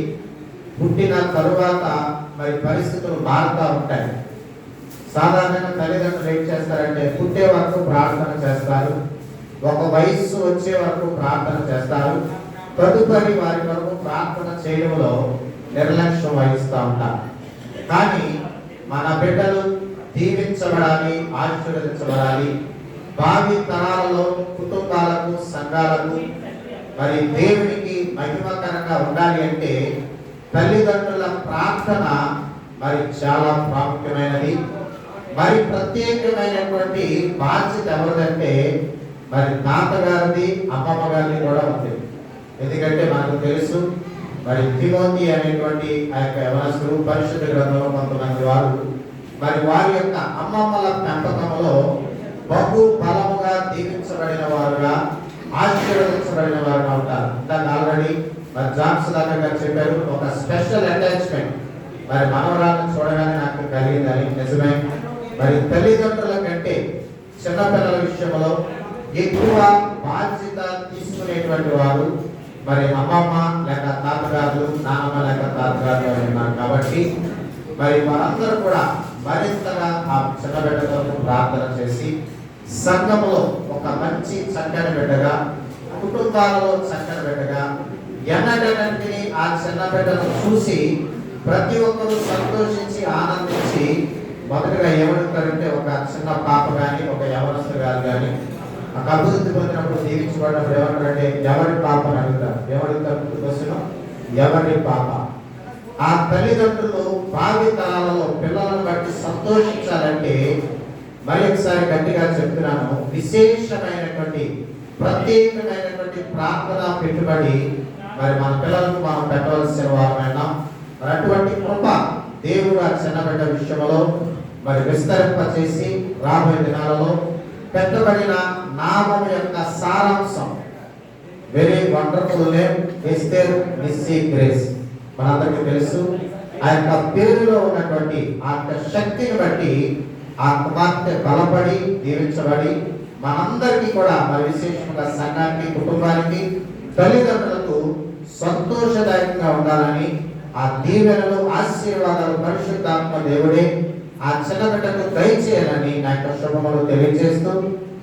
పుట్టిన తరువాత మరి పరిస్థితులు మారుతూ ఉంటాయి. సాధారణంగా తల్లిదండ్రులు ఏం చేస్తారంటే పుట్టే వరకు ప్రార్థన చేస్తారు, ఒక వయస్సు వచ్చే వరకు ప్రార్థన చేస్తారు, తదుపరి వారి వరకు ప్రార్థన చేయడంలో నిర్లక్ష్యం వహిస్తూ ఉంటారు. కానీ మన బిడ్డలు దీవించబడాలి, ఆశీర్వదించబడాలి, భావి తరాలలో కుటుంబాలకు, సంఘాలకు మరి దేవునికి మహిమకరంగా ఉండాలి అంటే తల్లిదండ్రుల ప్రార్థన మరి చాలా ప్రాముఖ్యమైనది. మరి ప్రత్యేకమైనటువంటి బాధ్యత ఎవరిదంటే మరి తాతగారిది, అమ్మమ్మ గారిది కూడా ఉంది. ఎందుకంటే మనకు తెలుసు మరి తిమోతి అనేటువంటి ఆ యొక్క యవనస్తులు పరిశుద్ధ గ్రంథంలో కొంతమంది వారు మరి వారి యొక్క అమ్మమ్మల పెంపకంలో బహు బలముగా దీవించబడిన వారుగా, ఆశీర్వదించబడిన వారుగా ఉంటారు. ఇందాక ఆల్రెడీ మరి జాన్ సుధాకర్ గారు చెప్పారు, ఒక స్పెషల్ అటాచ్మెంట్ మరి మనవరాలను చూడగానే నాకు కలిగిందని. నిజమే. మరి తల్లిదండ్రుల కంటే చిన్నపిల్లల విషయంలో ఎక్కువ బాధ్యత తీసుకునేటువంటి వారు మరి అమ్మమ్మ లేక తాతగారు, నాన్నమ్మ లేక తాతగారు ఉన్నారు. కాబట్టి మరి వారందరూ కూడా మరింతగా ఆ చిన్న బిడ్డ కొరకు ప్రార్థన చేసి సంఘంలో ఒక మంచి చక్కని బిడ్డగా, కుటుంబాలలో చక్కని బిడ్డగా, ఎన్నడనంటే ఆ చిన్న బిడ్డను చూసి ప్రతి ఒక్కరూ సంతోషించి ఆనందించి మొదటగా ఏమడుగుతారంటే ఒక చిన్న పాప కానీ, ఒక యవనస్తుడు గారు కానీ ఒక అభివృద్ధి పొందినప్పుడు దీవించబడినప్పుడు ఏమంటారంటే ఎవరి పాప అని అడుగుతారు. ఏమడుగుతారు? క్వశ్చన్ ఎవరి పాప. ఆ తల్లిదండ్రులు భావి తరాలలో పిల్లలను బట్టి సంతోషించాలంటే మరి ఒకసారి గట్టిగా చెప్తున్నాను, విశేషమైనటువంటి ప్రత్యేకమైనటువంటి ప్రార్థన పెట్టుబడి మరి మన పిల్లలకు మనం పెట్టవలసిన వారమైనా. మరి అటువంటి కృప దేవుడు ఆ చిన్నబిడ్డ విషయంలో మరి విస్తరింపచేసి రాబోయే దినాలలో పెట్టబడిన నామం యొక్క సారాంశం very wonderful name Esther Nissy grace. మనందరికీ తెలుసు ఆ యొక్క పేరులో ఉన్నటువంటి ఆ యొక్క శక్తిని బట్టి ఆ కుమార్తె బలపడి దీవించబడి మనందరికీ కూడా మరి విశేషంగా సంఘానికి, కుటుంబానికి, తల్లిదండ్రులకు సంతోషదాయకంగా ఉండాలని ఆ దీవెనలు, ఆశీర్వాదాలు పరిశుద్ధాత్మ దేవుడే ఆ చిన్న బిడ్డకు దయచేయాలని నా యొక్క శుభములు తెలియజేస్తూ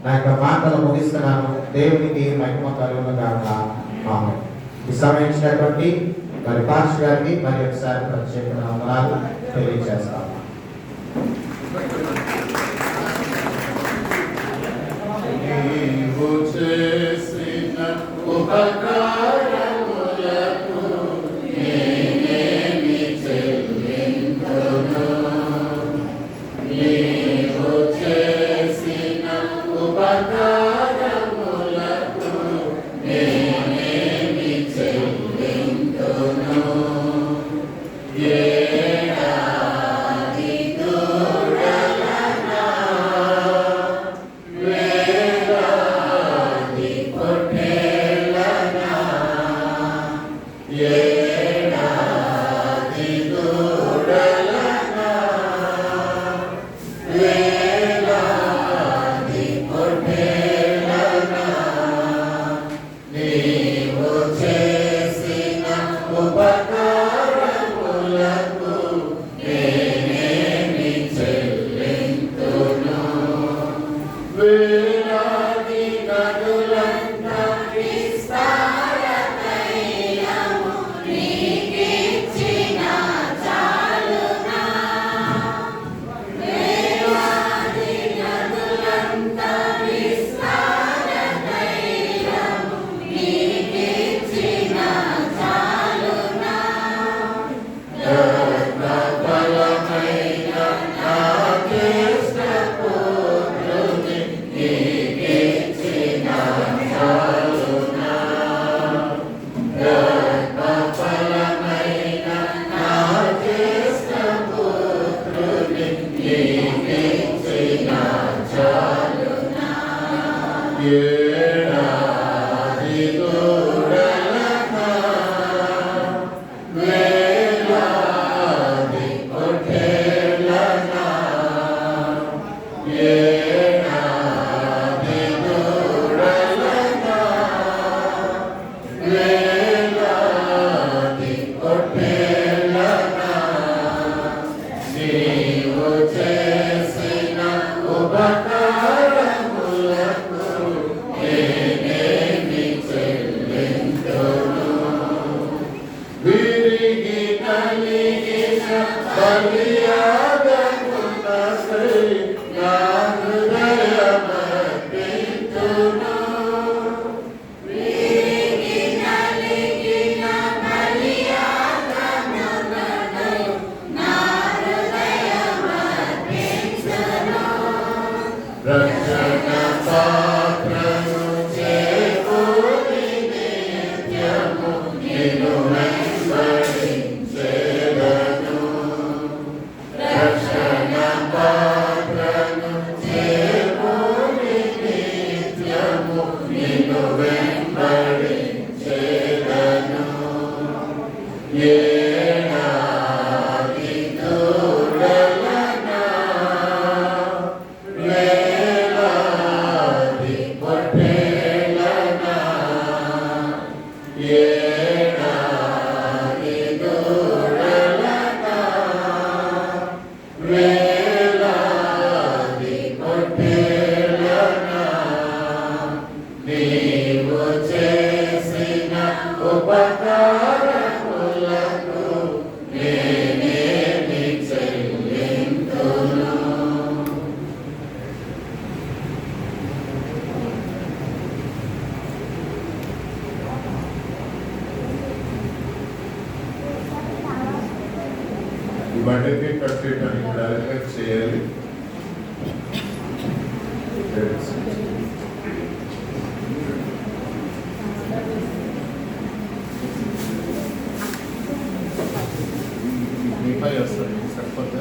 నా యొక్క మాటలు ముగిస్తున్నాను. దేవునికి మహిమ కలుగును గాక. ఆమేన్. ఈ సమయం ఇచ్చినటువంటి మరి పాస్టర్ గారికి మరి ఒకసారి ప్రత్యేకమైన వందనాలు తెలియజేస్తాము. నీవు చేసిన ఉపకారములకు నేనేమి చెల్లింతును? నీవు చేసిన ఉపకారములకు నేనేమి చెల్లింతును? ఏడాది దూడలనా వేలాది పొట్టేళ్ళనా ఏడాది దూడలనా వేలాది పొట్టేళ్ళనా నీవు చేసిన ఉపకారములకు నేనేమి చెల్లింతును? వేలాది నదులంత విస్తార తైలము నీకిచ్చిన చాలునా? వేలాది నదులంత విస్తార తైలము నీకిచ్చిన చాలునా? రత్నఫలమైన నాకేష్టపుత్రుని నీకిచ్చిన చాలునా? రత్నఫలమైన నాకేష్టపుత్రుని నీకిచ్చిన చాలునా? ఏడాది దూడలనా వేలాది పొట్టేళ్ళనా ఏడాది దూడలనా వేలాది పొట్టేళ్ళనా నీవు చేసిన ఉపకారములకు నేనేమి చెల్లింతును? విరిగి నలిగిన బలియాగమునకై నా హృదయమర్పింతును. విరిగి నలిగిన బలియాగమునకై నా హృదయమర్పింతును. రక్షణ పాత్రను చేకూరి నిత్యము నిన్ను వెంబడించెదను. రక్షణ పాత్రను చేకూరి నిత్యము నిన్ను వెంబడించెదను. ఏడాది దూడలనా వేలాది పొట్టేళ్ళనా ఏడాది దూడలనా వేలాది పొట్టేళ్ళనా నీవు చేసిన ఉపకారములకు నేనేమి చెల్లింతును? ఈ బండికి కట్టేయడానికి డైరెక్ట్ చేయాలి. మీపై వస్తుంది సరిపోతా?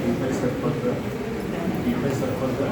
మీపై సరిపోతా? మీపై సరిపోతా?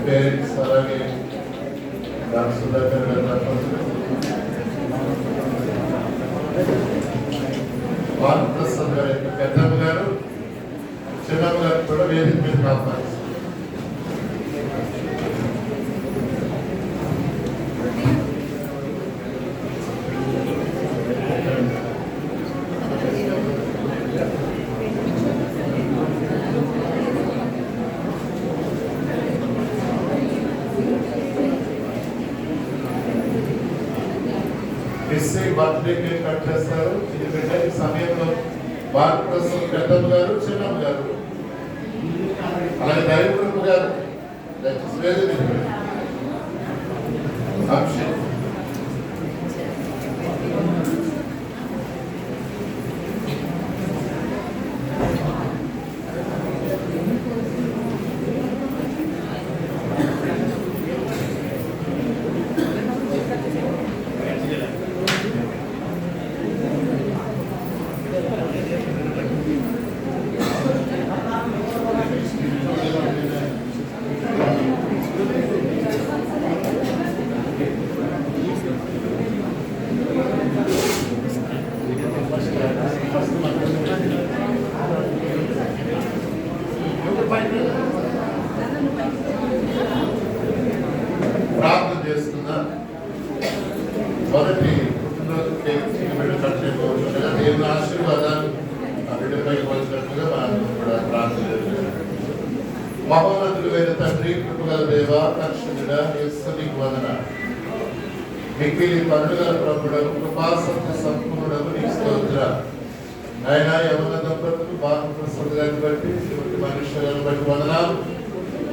పేరెంట్స్ అలాగే సుధాకర్ గారు ప్రసాద్ గారి పెద్దమ్మ గారు చిన్నమ్మ గారు కూడా వేదిక మీద కాపాడు. బర్త్డే కేక్ కట్ చేస్తారు. ఎందుకంటే ఈ సమయంలో భారతదేశం పెద్దమ్మ గారు చిన్నమ్మ గారు అలాగే దైవప్రభు గారు ప్రార్థన చేస్తున్నా. మొదటి పుట్టినరోజు కేక్ బిడ్డ కట్ చేయబోతుండగా దేవుని ఆశీర్వాదాలు ఆ బిడ్డపై వచ్చినట్టుగా మనం కూడా ప్రార్థన చేస్తున్నాం. మహోన్నతుడు వేరే తండ్రి, కృపగల దేవ, పరిశుద్ధుడా, యేసు నీకు వందనాలు. మిక్కిలి కరుణగల ప్రభుడవు, కృపా సత్య సంపూర్ణుడవు నీకు స్తోత్రాలు. ఆయన యవన దంపతులు భారతప్రసాద్ గారిని బట్టి శ్రీమతి మనుష్యులను బట్టి వందనాలు.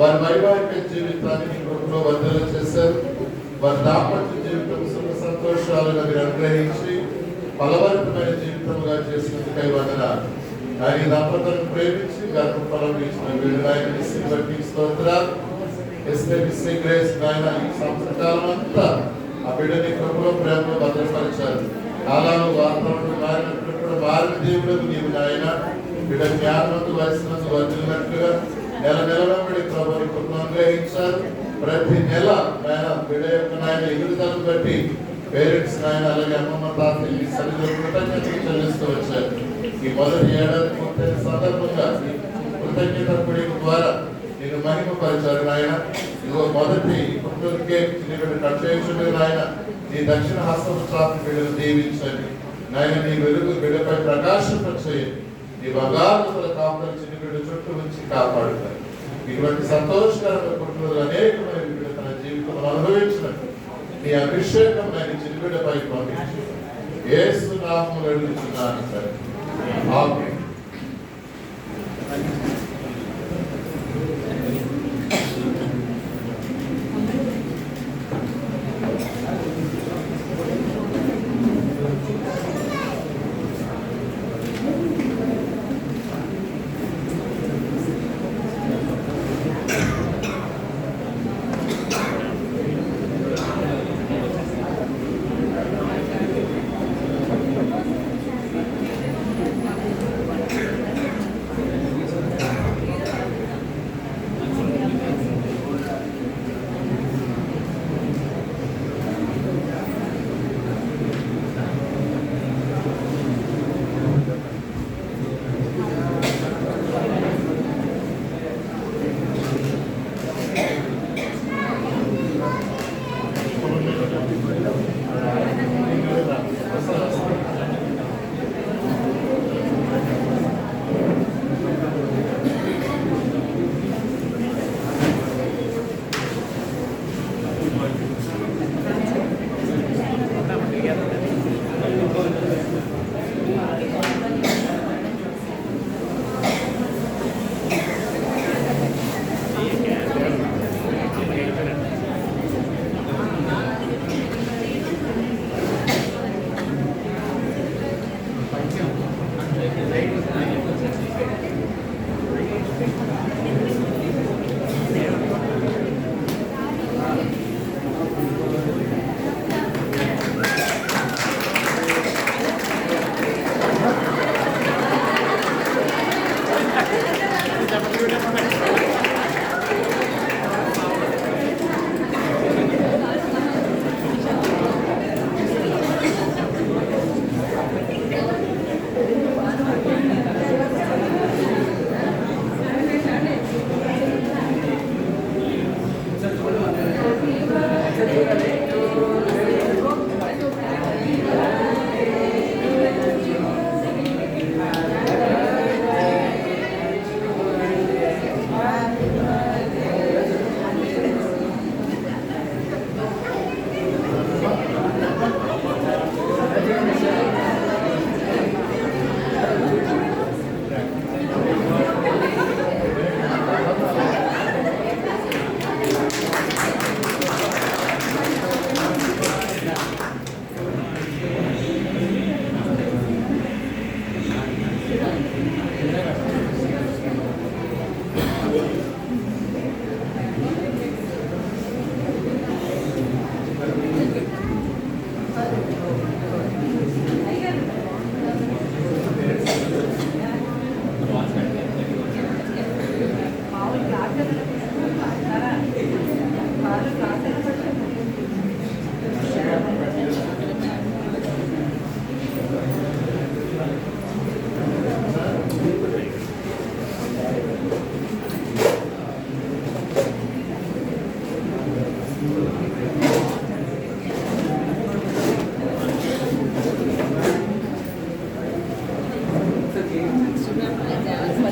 వారి వైవాహిక జీవితాన్ని నీ కృపలో వర్ధన చేశారు. వారి దాంపత్య జీవితం సుఖ సంతోషాలను మీరు అనుగ్రహించి ఫలవంతమైన జీవితంగా చేసినందుకై వందనాలు. ఆయన దంపతులను ప్రేమించి గర్భఫలం ఇచ్చిన వీళ్ళు ఆయన బట్టి స్తోత్రాలు. గ్రేస్ ఆయన ఈ సంవత్సరకాలం అంతా ఆ బిడ్డని కృపలో ప్రేమలో భద్రపరిచారు. కాలాలు వాతావరణం మారినట్లు కూడా మారిన దేవుడు నీవు నాయన బిడ్డ జ్ఞానవంతు వయసునందు వర్ధిల్లినట్లుగా నెల నెలబడి ప్రభుని కృపను అనుగ్రహించారు. ప్రతి నెల ఆయన బిడ్డ యొక్క నాయన ఎదుగుదలను బట్టి పేరెంట్స్ నాయన అలాగే అమ్మమ్మ తాతయ్య సరిగ్గా కృతజ్ఞతలు చెల్లిస్తూ వచ్చారు. ఈ మొదటి ఏడాది పూర్తయిన సందర్భంగా కృతజ్ఞత పొడిక ద్వారా నేను మహిమపరిచారు నాయన. ఇదిగో మొదటి పుట్టినరోజు కేక్ కట్ చేయించుండగా నాయన నీ దక్షిణ హస్తం చాపి బిడ్డను దీవించండి నాయన. నీ వెలుగు బిడ్డపై ప్రకాశింపచేయండి. నీ బంగారు కాపులు చిన్న బిడ్డ చుట్టూ ఉంచి కాపాడుతారు. ఇటువంటి సంతోషకరమైన పుట్టినరోజు అనేకమైన బిడ్డ తన జీవితంలో అనుభవించినట్టు నీ అభిషేకం ఆయన చిన్న బిడ్డపై పంపించి యేసు నామములో వేడుకుంటున్నాను సరే. ఆమేన్.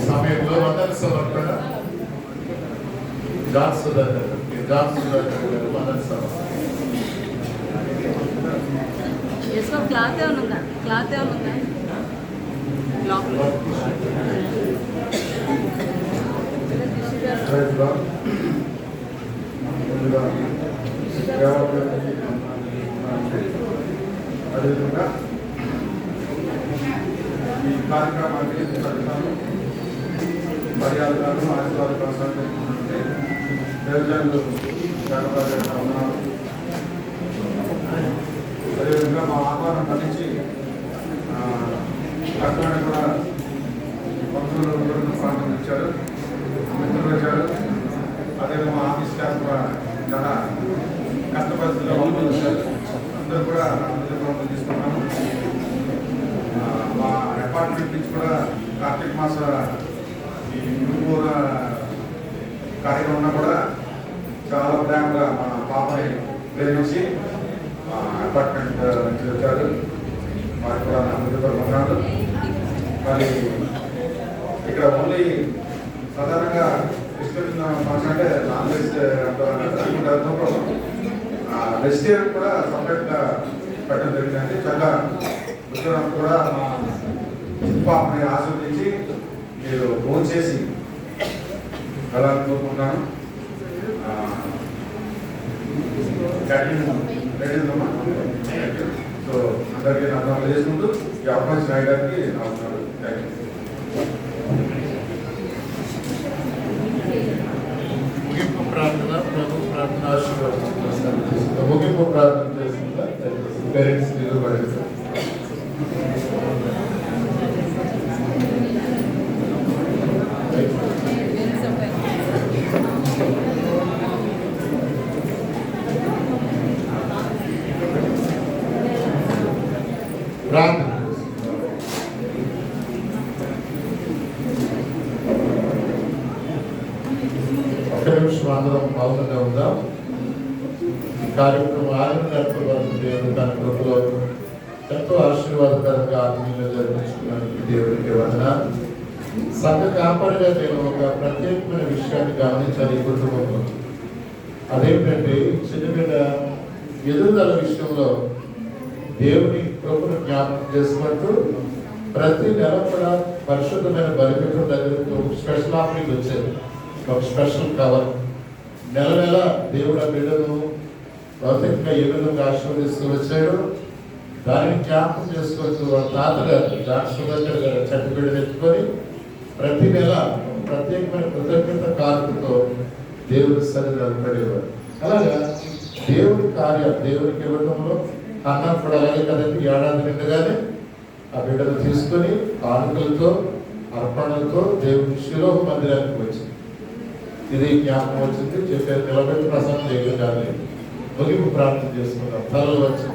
సమయంలో వందన సమర్పణ జాన్ సుధాకర్ గారు వందన సమర్పణ. క్లాత్ ఏమైనా ఉందా? క్లాత్ ఏమైనా ఉందా? అదేవిధంగా ఈ కార్యక్రమాన్ని ప్రతిసారి మర్యాదలను ఆశీర్వాద కొనసాగుతుంటే ప్రయోజనాలు జరగాలని ఉన్నాను. అదేవిధంగా మా ఆహ్వానం మన్నించి లక్ష్మణ్ కూడా భక్తులు ప్రారంభించారు, మిత్రులు వచ్చారు. అదేవిధంగా మా ఆఫీస్ స్టాఫ్ కూడా చాలా కష్ట పరిస్థితుల్లో పంపించారు. అందరూ కూడా అందరూ తీసుకున్నాను. మా అపార్ట్మెంట్ నుంచి కూడా కార్తీక మాస ఈ గురుపూర కార్యక్రమం కూడా చాలా ప్రేమగా మా పాపని ప్రేమించి మా అపార్ట్మెంట్ నుంచి వచ్చారు. వారికి కూడా నా హృదయపూర్వక మరి ఇక్కడ ఓన్లీ సాధారణంగా క్రిస్టియన్ ఫంక్షన్ అంటే నాన్ వెజ్ అనుకుంటారు. వెజిటేరియన్ కూడా సపరేట్గా పెట్టడం జరిగిందండి. చాలా ఉద్యోగం కూడా మా పాపని ఆస్వాదించి మీరు ఫోన్ చేసి వెళ్ళాలని కోరుకుంటున్నాను. సో అందరికీ నా ధన్యవాదాలు చేసుకుంటూ ఈ అవకాశం రాయడానికి నమస్కారం. Thank you. ముగింపు ప్రార్థన ప్రభు ప్రార్థన ఆశీర్వాదం. ముగింపు ప్రార్థన చేస్తుందా పేరెంట్స్ నిలబడి ప్రార్థన. ఒక్క నిమిషం అందరం మౌనంగా ఉందాం. ఈ కార్యక్రమం ఆనందకర వరకు దేవుడు తన కృపలో ఎంతో ఆశీర్వాదకరంగా ఆత్మీయంగా జరిపించుకున్నందుకు దేవుడికి వందనాలు. సంఘ కాపరిగా నేను ఒక ప్రత్యేకమైన విషయాన్ని గమనించాలి ఈ కుటుంబంలో. అదేంటంటే చిన్నపిల్ల ఎదుగుదల విషయంలో దేవుని కృపను జ్ఞాపకం చేసుకుంటూ ప్రతి నెల కూడా పరిశుద్ధమైన బలిపీఠం దగ్గరకు ఒక స్పెషల్ ఆఫరింగ్ వచ్చేది, ఒక స్పెషల్ కవర్. నెల నెల దేవుడు ఆ బిడ్డను భౌతికంగా ఏ విధంగా ఆశీర్వదిస్తూ వచ్చాడు దానిని జ్ఞాపకం చేసుకుంటూ వాళ్ళ తాతగారు సుధాకర్ గారు చెట్టు బిడ్డ తెచ్చుకొని ప్రతి నెల ప్రత్యేకమైన కృతజ్ఞత కారణంతో దేవుడి సన్నిధిలో పడేవారు. అలాగా దేవుడి కార్యాలు దేవుడికి ఇవ్వడంలో అన్నప్పుడు అలాగే కదండి. ఏడాది నిండగానే ఆ బిడ్డను తీసుకొని కానుకలతో అర్పణలతో దేవుడి శిలోహ మందిరానికి వచ్చింది. ఇది జ్ఞాపకం వచ్చింది. చెప్పారు నిలబెట్టి ప్రసన్నం చేయడం కానీ ముగింపు ప్రార్థన చేసుకున్నాం. తలలు వచ్చి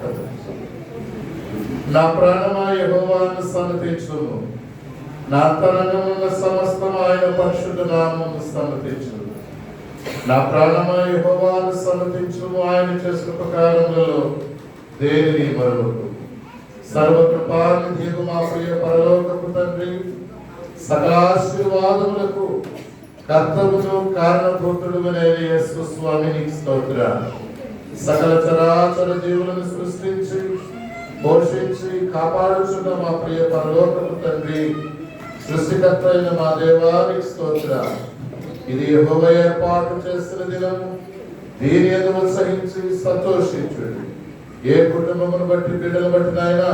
నా ప్రాణమా యెహోవాను సన్నతించుము, నా అంతరంగమున్న సమస్తం ఆయన పరిశుద్ధ నామమును సన్నతించుము. నా ప్రాణమా యెహోవాను సన్నతించుము, ఆయన చేసిన ఉపకారములలో దేనిని మరొకటి. సర్వకృపానిధియగు మా ప్రియ పరలోకపు తండ్రి, సకల ఆశీర్వాదములకు కర్తవును కారణభూతుడునే యేసు స్వామిని స్తోత్రాలు. సకల చరాచర జీవులను సృష్టించి పోషించి కాపాడుచున్న మా ప్రియ పరలోకపు తండ్రి, సృష్టికర్త అయిన మా దేవానికి స్తోత్రాలు. ఇది యెహోవా ఏర్పాటు చేసిన దినము, దీని యందు ఉత్సహించి సంతోషించుడి. ఏ కుటుంబమును బట్టి బిడ్డలు బట్టి నాయన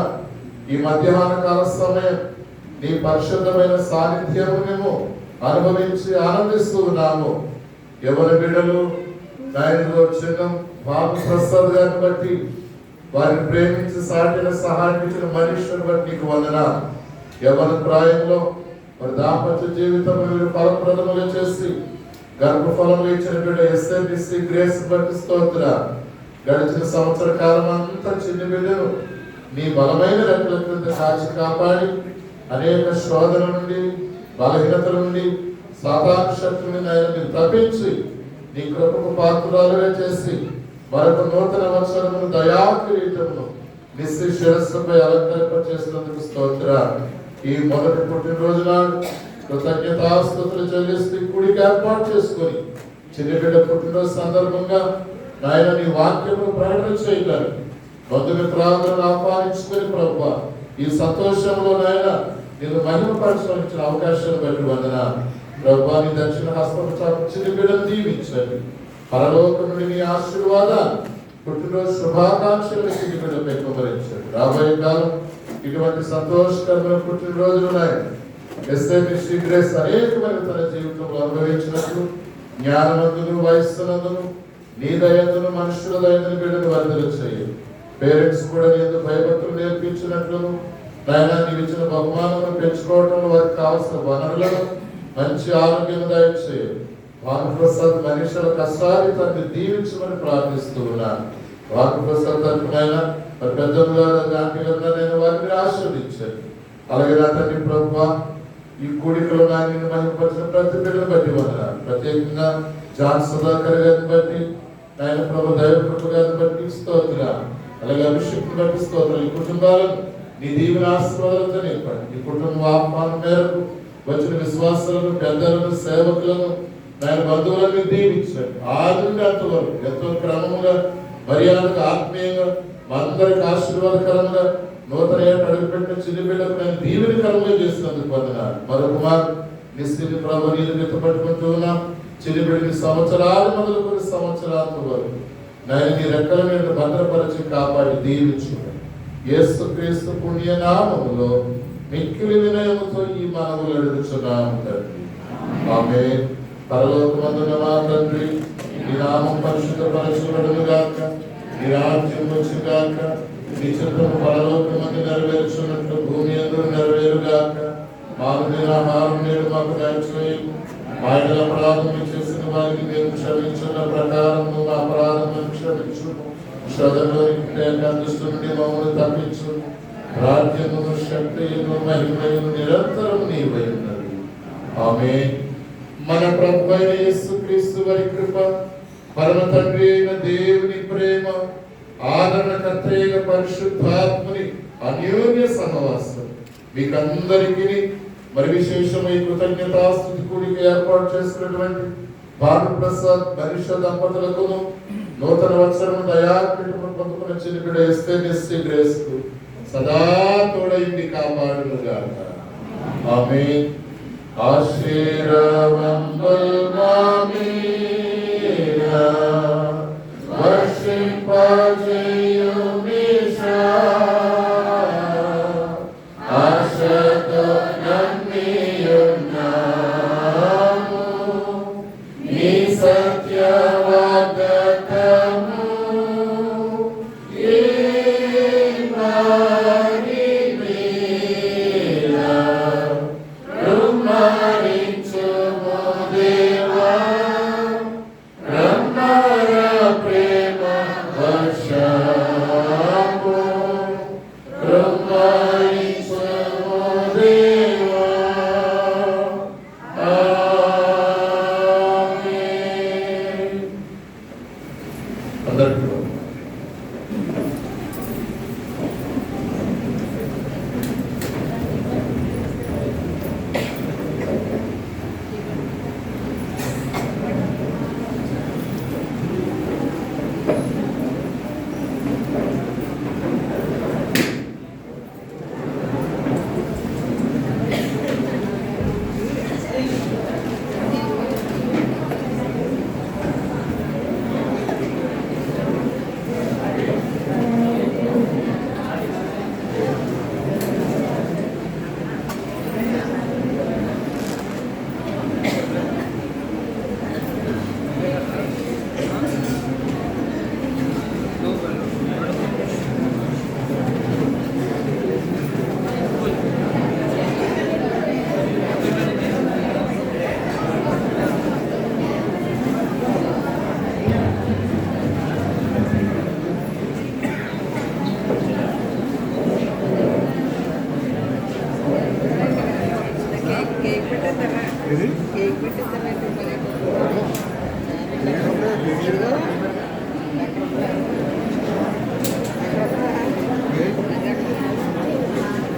ఈ మధ్యాహ్న కాల సమయం నీ పరిశుద్ధమైన సాన్నిధ్యము మేము అనుభవించి ఆనందిస్తూ ఉన్నాము. ఎవరి బిడ్డలు నాయనలో చిన్న బాబు ప్రసాద్ గారిని బట్టి, వారిని ప్రేమించి సాటిన సహాయం ఇచ్చిన మనుషుని బట్టి నీకు వందనాలు. యవ్వన ప్రాయంలో మరి దాంపత్య జీవితం ఫలప్రదముగా చేసి గర్భఫలము ఇచ్చిన బిడ్డ ఎస్ఎంబిసి గ్రేస్ బట్టి స్తోత్రాలు. గడిచిన సంవత్సర కాలం అంతా చిన్న బిడ్డను నీ బలమైన రెక్కల క్రింద కాచి కాపాడి అనేక శోధన నుండి, బలహీనతల నుండి, సాతాను శక్తి నుండి ఆయన మీరు తప్పించి నీ కృపకు పాత్రలుగా చేసి మరొక నూతన వత్సరమును దయా కిరీటమును నిశ్చయ శిరస్సుపై అలంకరింప చేసినందుకు స్తోత్రాలు. ఈ మొదటి పుట్టినరోజు నాడు కృతజ్ఞతాస్తుతులు చెల్లిస్తూ కూడికి ఏర్పాటు చేసుకొని చిన్న బిడ్డ పుట్టినరోజు సందర్భంగా నాయన నీ వాక్యమును ప్రకటన చేయగలరు. బంధుమిత్రాలను ఆహ్వానించుకొని ప్రభువా ఈ సంతోషంలో నాయన నేను మహిమపరచవలసిన అవకాశాన్ని బట్టి వందనాలు. ప్రభువా నీ దక్షిణ హస్తం చిన్న బిడ్డను దీవించండి. పరలోకం నుండి నీ ఆశీర్వాదాలు, పుట్టినరోజు శుభాకాంక్షలు చిన్న బిడ్డపై కుమరించండి. రాబోయే కాలం ఇటువంటి సంతోషకరమైన పుట్టినరోజులు నాయన ఎస్ఎంబిసి గ్రేస్ అనేకమైన తన జీవితంలో అనుభవించినట్లు జ్ఞానవంతులు, వయస్సునందును, నీ దయందును, మనుషుల దయందును బిడ్డను వర్ధలు చేయాలి. పేరెంట్స్ కూడా నీకు భయభక్తులు నేర్పించినట్లును నాయన నీవు ఇచ్చిన బహుమానాలను పెంచుకోవడంలో వారికి కావాల్సిన వనరులను మంచి ఆరోగ్యం దయచేయాలి. భానుప్రసాద్ మనుషుల కష్టాన్ని తనని దీవించమని ప్రార్థిస్తూ ఉన్నాను. భానుప్రసాద్ తరపునైనా మరి పెద్దలుగా నేను వారిని ఆశీర్వదించాను. అలాగే నా తండ్రి ప్రభువా ఈ కూడికలో నేను మహిమపరిచిన ప్రతి బిడ్డను బట్టి వందనాలు. ప్రత్యేకంగా జాన్ సుధాకర్ గారిని బట్టి, ఆయన ప్రభు దైవకృప గారిని బట్టి స్తోత్రాలు. అలాగే అభిషేక్ని బట్టి స్తోత్రాలు. ఈ కుటుంబాలను నీ దీవెన ఆశీర్వాదాలతో నింపండి. ఈ కుటుంబం ఆహ్వానం మేరకు వచ్చిన విశ్వాసాలను, పెద్దలను, సేవకులను, ఆయన బంధువులను దీవించండి. ఆది నుండి అంతవరకు ఎంతో క్రమంగా, మర్యాదగా, ఆత్మీయంగా, అందరికి ఆశీర్వాదకరంగా నూతన ఏట అడుగుపెట్టిన చిన్న బిడ్డకు నేను దీవెనకరంగా చేసినందుకు వందనాలు. మరొక మాట నిశ్చిత ప్రభు నీరు ఎత్తపట్టుకుంటూ ఉన్నాం. చిన్న బిడ్డని సంవత్సరాలు మొదలుకొని సంవత్సరాల వరకు నేను నీ రెక్కల మీద భద్రపరిచి కాపాడి దీవించుకున్నాను. యేసుక్రీస్తు పుణ్య నామములో మిక్కిలి వినయముతో ఈ మనవులు అడుగుచున్నాము తండ్రి. ఆమేన్. పరలోకమందున్న మా తండ్రి, నీ నామం పరిశుద్ధపరచబడును గాక, నీ రాజ్యం వచ్చును గాక, నీ చిత్తము పరలోకమందు నెరవేర్చున్నట్లు భూమి యందు నెరవేరుగాక. మానవుని ఆహారం నేడు మాకు దయచేయము. మా యెడల అపరాధములు చేసిన వారికి మేము క్షమించున్న ప్రకారం మా అపరాధములను క్షమించు. శోధనలోని దుష్టు నుండి మమ్మల్ని తప్పించు. రాజ్యమును, శక్తియును, మహిమయును నిరంతరం నీవై ఉన్నది. ఆమేన్. మన ప్రభువైన యేసుక్రీస్తు వారి కృప, పరమ తండ్రి అయిన దేవుని ప్రేమ, ఆదరణకర్త అయిన పరిశుద్ధాత్మని అన్యోన్య సహవాసం మీకందరికీ మరి విశేషమై కృతజ్ఞతాస్తుతి కూడికి ఏర్పాటు చేసినటువంటి భానుప్రసాద్ మనిష దంపతులకును నూతన వత్సరము దయాపీఠము పొందుకున్న చిన్న బిడ్డ ఎస్ఎంబిసి గ్రేస్ కు సదా తోడైంది కాపాడును గాక. ఆమేన్. ఆశీర్వాదముల్ మామీనా వర్షింపజేయుమిషా ఆశతో నమ్మియున్నాము నీ సత్యవాగ్దానము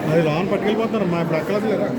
అది లోన్ పట్టుకెళ్ళిపోతున్నారమ్మా ఇప్పుడు అక్కలేదు లేదా